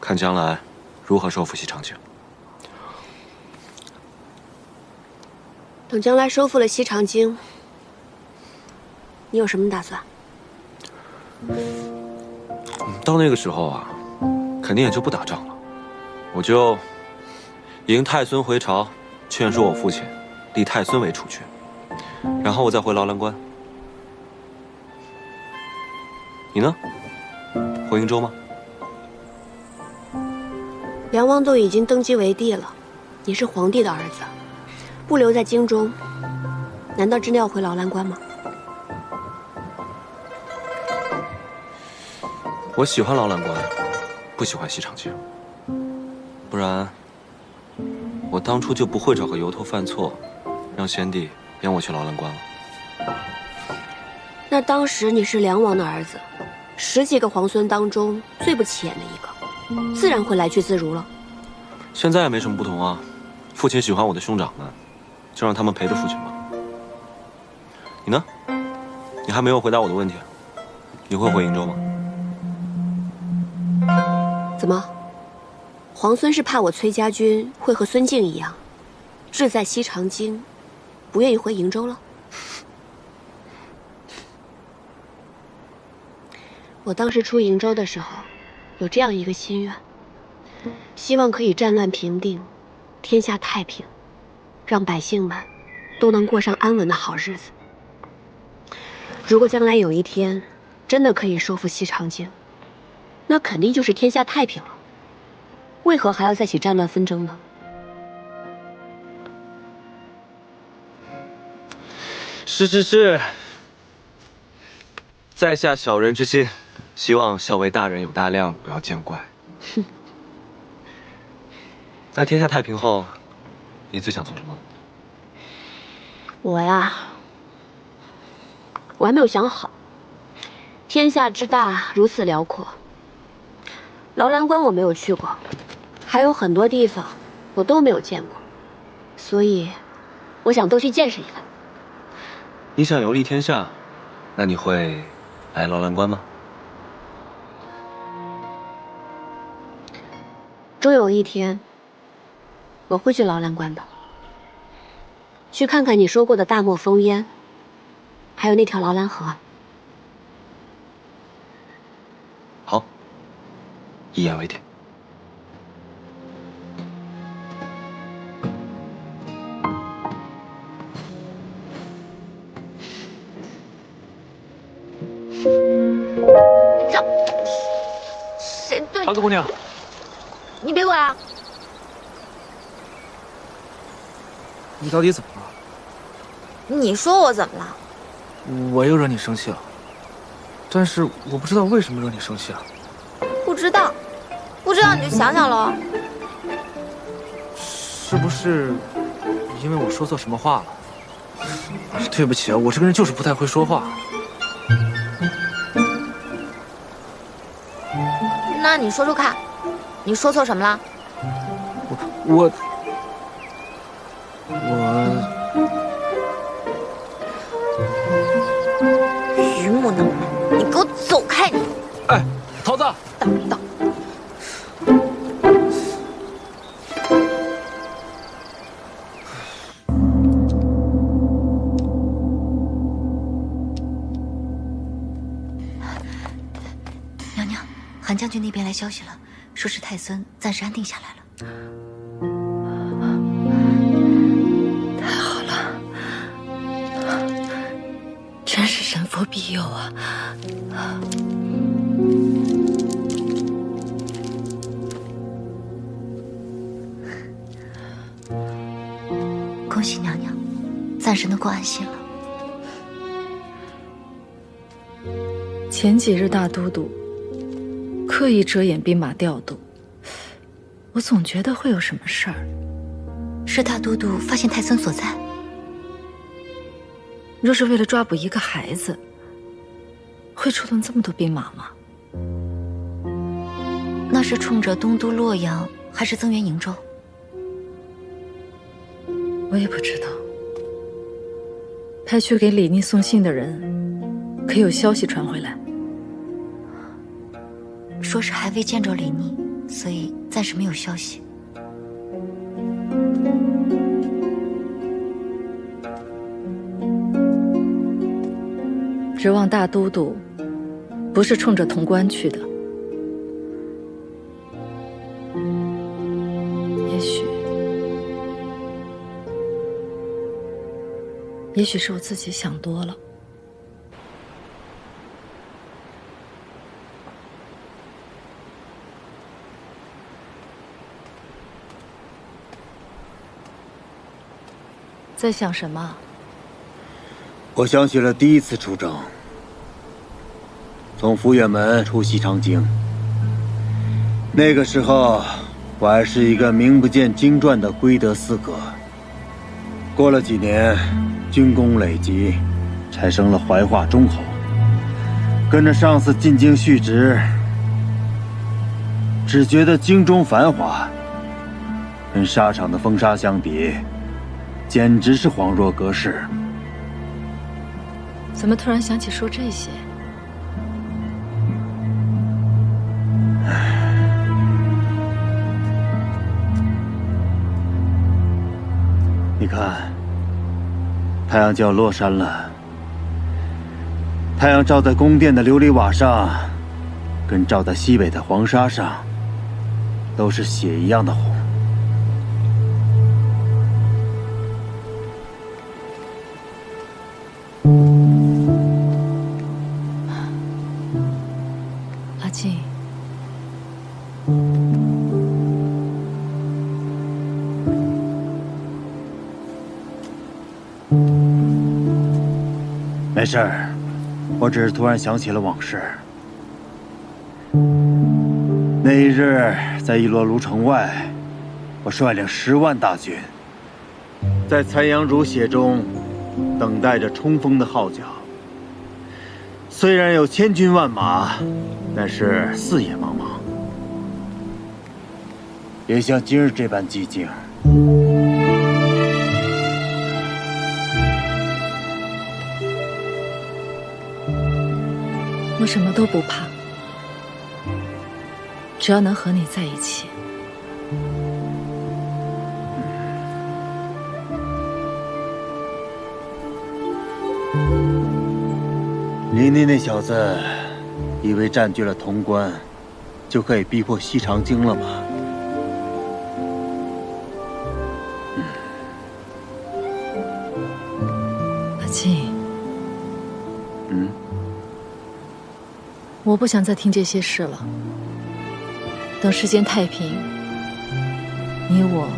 看将来如何收复西长京。等将来收复了西长京，你有什么打算？到那个时候啊，肯定也就不打仗了，我就迎太孙回朝，劝说我父亲立太孙为储君，然后我再回劳兰关。你呢？回瀛州吗？梁王都已经登基为帝了，你是皇帝的儿子，不留在京中，难道真的要回劳兰关吗？我喜欢劳兰关，不喜欢西长京。不然，我当初就不会找个由头犯错，让先帝贬我去劳兰关了。那当时你是梁王的儿子，10几个皇孙当中最不起眼的一个，自然会来去自如了。现在也没什么不同啊，父亲喜欢我的兄长们，就让他们陪着父亲吧。你呢？你还没有回答我的问题，你会回瀛州吗？怎么？皇孙是怕我崔家军会和孙敬一样，志在西长京，不愿意回瀛州了？我当时出瀛州的时候，有这样一个心愿，希望可以战乱平定，天下太平，让百姓们都能过上安稳的好日子。如果将来有一天真的可以收复西长京，那肯定就是天下太平了，为何还要再起战乱纷争呢？是，在下小人之心，希望校尉大人有大量，不要见怪。哼。在天下太平后，你最想做什么？我呀，我还没有想好。天下之大，如此辽阔。劳兰关我没有去过，还有很多地方我都没有见过，所以我想都去见识一番。你想游历天下，那你会来劳兰关吗？终有一天，我会去劳兰关的，去看看你说过的大漠烽烟，还有那条劳兰河。好，一言为定。谁对？桃子姑娘，你别管啊！你到底怎么了？你说我怎么了？我又惹你生气了，但是我不知道为什么惹你生气了。不知道你就想想喽。是不是因为我说错什么话了？对不起啊，我这个人就是不太会说话。那你说说看，你说错什么了？我榆木能人，你给我走开！你，哎，桃子，等等，将军那边来消息了，说是太孙暂时安定下来了。太好了，真是神佛庇佑啊！恭喜娘娘，暂时能够安心了。前几日大都督刻意遮掩兵马调度，我总觉得会有什么事儿。是大都督发现太孙所在？若是为了抓捕一个孩子，会出动这么多兵马吗？那是冲着东都洛阳，还是增援瀛州？我也不知道。派去给李逆送信的人，可有消息传回来？说是还未见着李逆，所以暂时没有消息。指望大都督不是冲着潼关去的。也许是我自己想多了。在想什么？我想起了第一次出征，从福远门出西长京。那个时候，我还是一个名不见经传的归德司阁。过了几年，军功累积，才升了怀化中侯。跟着上司进京续职，只觉得京中繁华，跟沙场的风沙相比，简直是恍若隔世。怎么突然想起说这些？你看，太阳就要落山了。太阳照在宫殿的琉璃瓦上，跟照在西北的黄沙上，都是血一样的红。阿静，没事儿，我只是突然想起了往事。那一日，在一罗卢城外，我率领10万大军，在残阳如血中，等待着冲锋的号角。虽然有千军万马，但是四野茫茫，别像今日这般寂静。我什么都不怕，只要能和你在一起。林逆那小子，以为占据了潼关，就可以逼迫西长京了吗？阿静，我不想再听这些事了。等世间太平，你我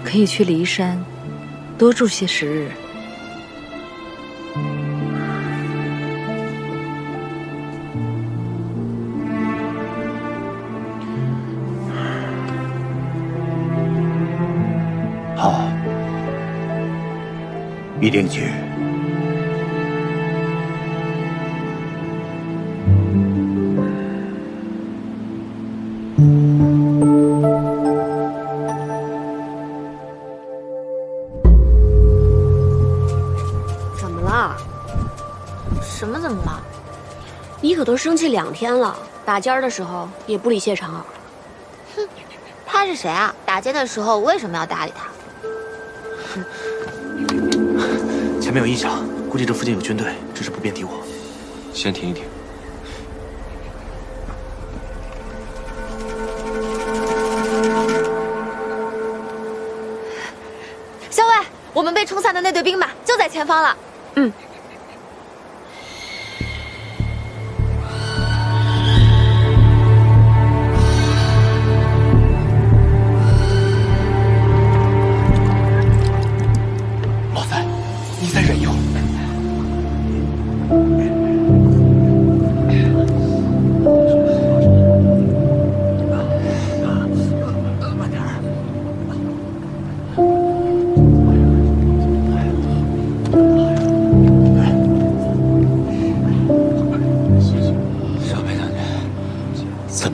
可以去骊山多住些时日。好，一定去。怎么了？什么怎么了？你可都生气2天了，打尖儿的时候也不理谢长儿。哼，他是谁啊？打劫的时候为什么要搭理他？前面有印象，估计这附近有军队，只是不便敌我。先停一停。我们被冲散的那队兵马就在前方了。嗯。老三，你再忍一会儿。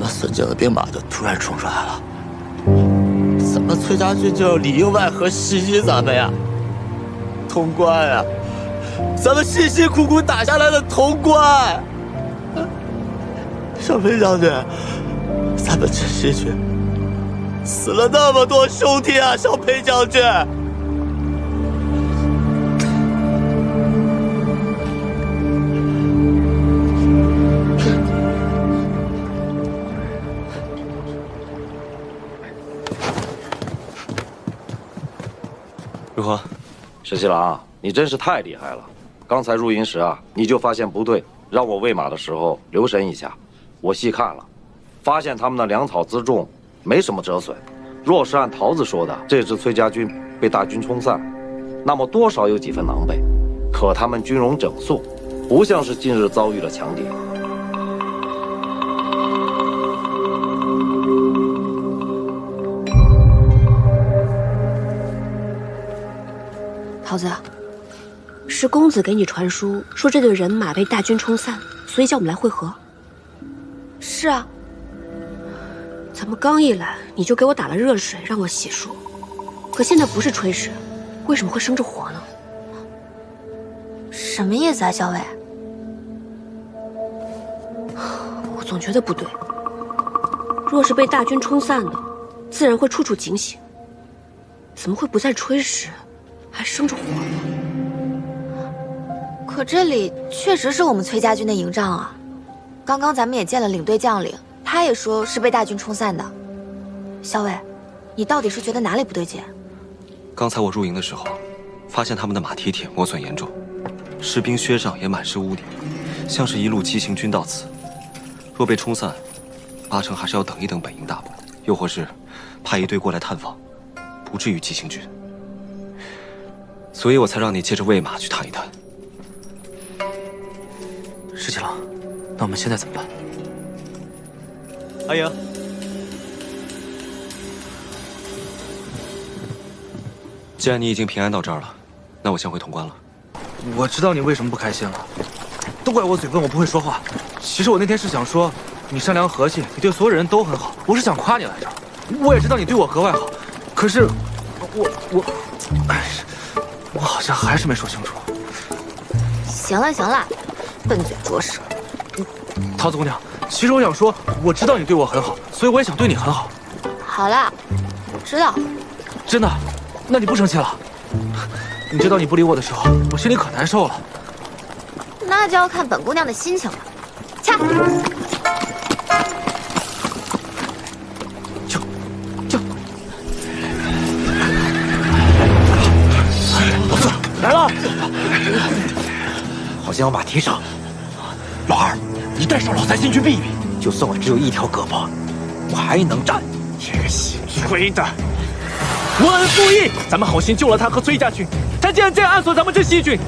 孙景的兵马就突然冲出来了，怎么崔家军就里应外合袭击咱们呀？潼关呀，咱们辛辛苦苦打下来的潼关，小裴将军，咱们这西军死了那么多兄弟啊，小裴将军。如何，石七郎，你真是太厉害了！刚才入营时啊，你就发现不对，让我喂马的时候留神一下。我细看了，发现他们的粮草辎重没什么折损。若是按桃子说的，这支崔家军被大军冲散，那么多少有几分狼狈。可他们军容整肃，不像是近日遭遇了强敌。桃子，是公子给你传书，说这队人马被大军冲散，所以叫我们来会合。是啊，咱们刚一来，你就给我打了热水，让我洗漱。可现在不是炊事，为什么会生着火呢？什么意思啊，校尉？我总觉得不对。若是被大军冲散的，自然会处处警醒。怎么会不在炊事？还生着火呢。可这里确实是我们崔家军的营帐啊！刚刚咱们也见了领队将领，他也说是被大军冲散的。校尉，你到底是觉得哪里不对劲？刚才我入营的时候，发现他们的马蹄铁磨损严重，士兵靴上也满是污泥，像是一路急行军到此。若被冲散，八成还是要等一等本营大部，又或是派一队过来探访，不至于急行军。所以我才让你借着喂马去探一探。石七郎，那我们现在怎么办？阿莹，既然你已经平安到这儿了，那我先回潼关了。我知道你为什么不开心了，都怪我嘴笨，我不会说话。其实我那天是想说，你善良和气，你对所有人都很好，我是想夸你来着。我也知道你对我格外好，可是我好像还是没说清楚。行了行了，笨嘴拙舌。桃子姑娘，其实我想说，我知道你对我很好，所以我也想对你很好。好了，我知道。真的？那你不生气了？你知道你不理我的时候，我心里可难受了。那就要看本姑娘的心情了。掐！来了，好像有马蹄声。老二，你带上老三进去避一避。就算我只有一条胳膊，我还能站。这个姓崔的，我恩负义，咱们好心救了他和崔家军，他竟然这样暗索咱们这西军。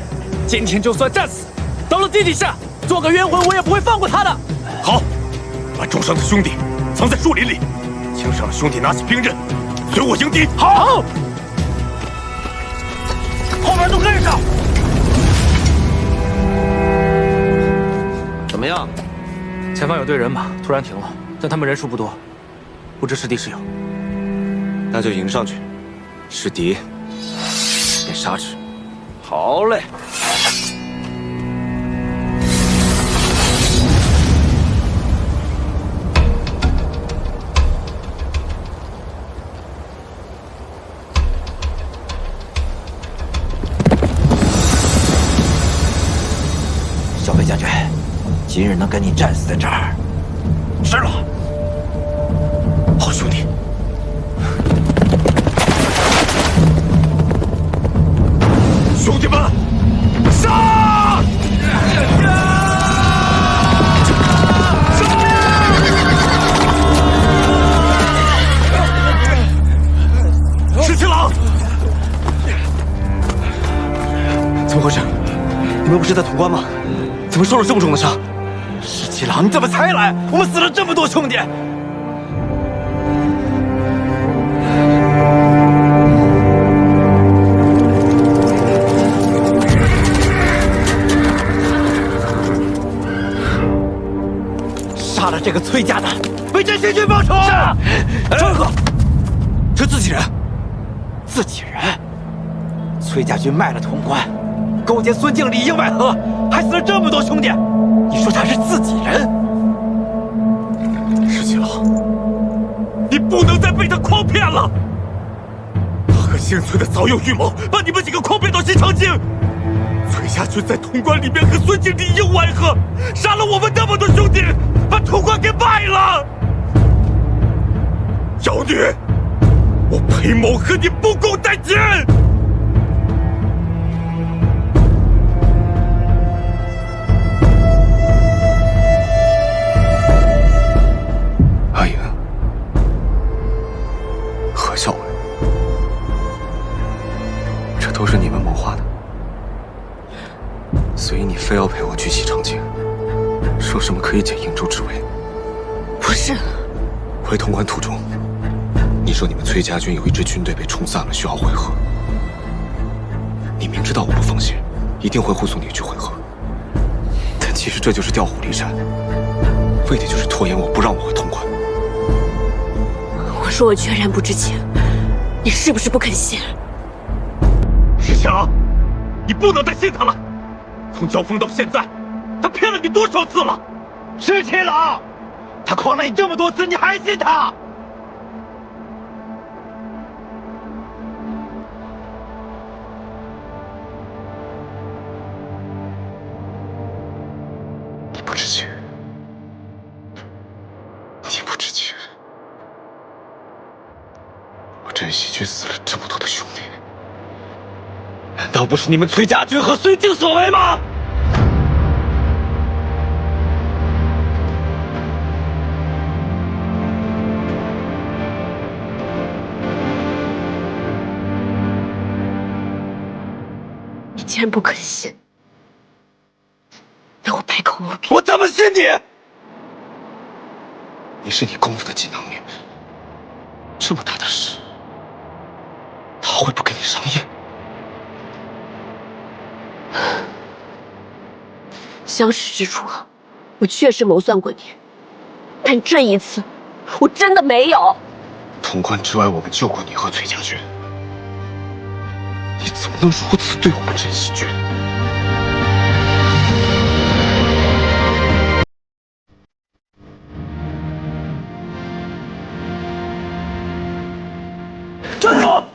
今天就算战死，到了地底下做个冤魂，我也不会放过他的。好，把重伤的兄弟藏在树林里，请上的兄弟拿起兵刃，随我迎敌。好。后面都跟上。怎么样？前方有队人马突然停了，但他们人数不多，不知是敌是友。那就迎上去，是敌便杀之。好嘞。小裴将军，今日能跟你战死在这儿，是了。好兄弟。们不是在潼关吗？怎么受了这么重的伤？石七郎，你怎么才来？我们死了这么多兄弟！杀了这个崔家的，为真心军报仇！张贺，这自己人，自己人。崔家军卖了潼关，勾结孙敬里应外合，还死了这么多兄弟。你说他是自己人？石七郎，你不能再被他诓骗了。他和姓崔的早有预谋，把你们几个诓骗到西长京。崔家军在潼关里面和孙敬里应外合，杀了我们那么多兄弟，把潼关给卖了。妖女，我裴某和你不共戴天！阿莹，何校尉，这都是你们谋划的，所以你非要陪我去西长京，说什么可以解瀛州之围？不是。回潼关途中，你说你们崔家军有一支军队被冲散了，需要会合。你明知道我不放心，一定会护送你去会合，但其实这就是调虎离山，为的就是拖延我，不让我回潼关。我说我全然不知情，你是不是不肯信？石七郎，你不能再信他了。从交锋到现在，他骗了你多少次了？石七郎，他诓了你这么多次，你还信他？你不知情，你不知情。我镇西军死了这么多的兄弟，难道不是你们崔家军和孙敬所为吗？你既然不肯信，那我百口莫辩。我怎么信你？你是你公子的锦囊女，这么大的事，他会不跟你商议？相识之初，我确实谋算过你，但这一次，我真的没有。潼关之外，我们救过你和崔家军，你怎么能如此对我们镇西军？站住！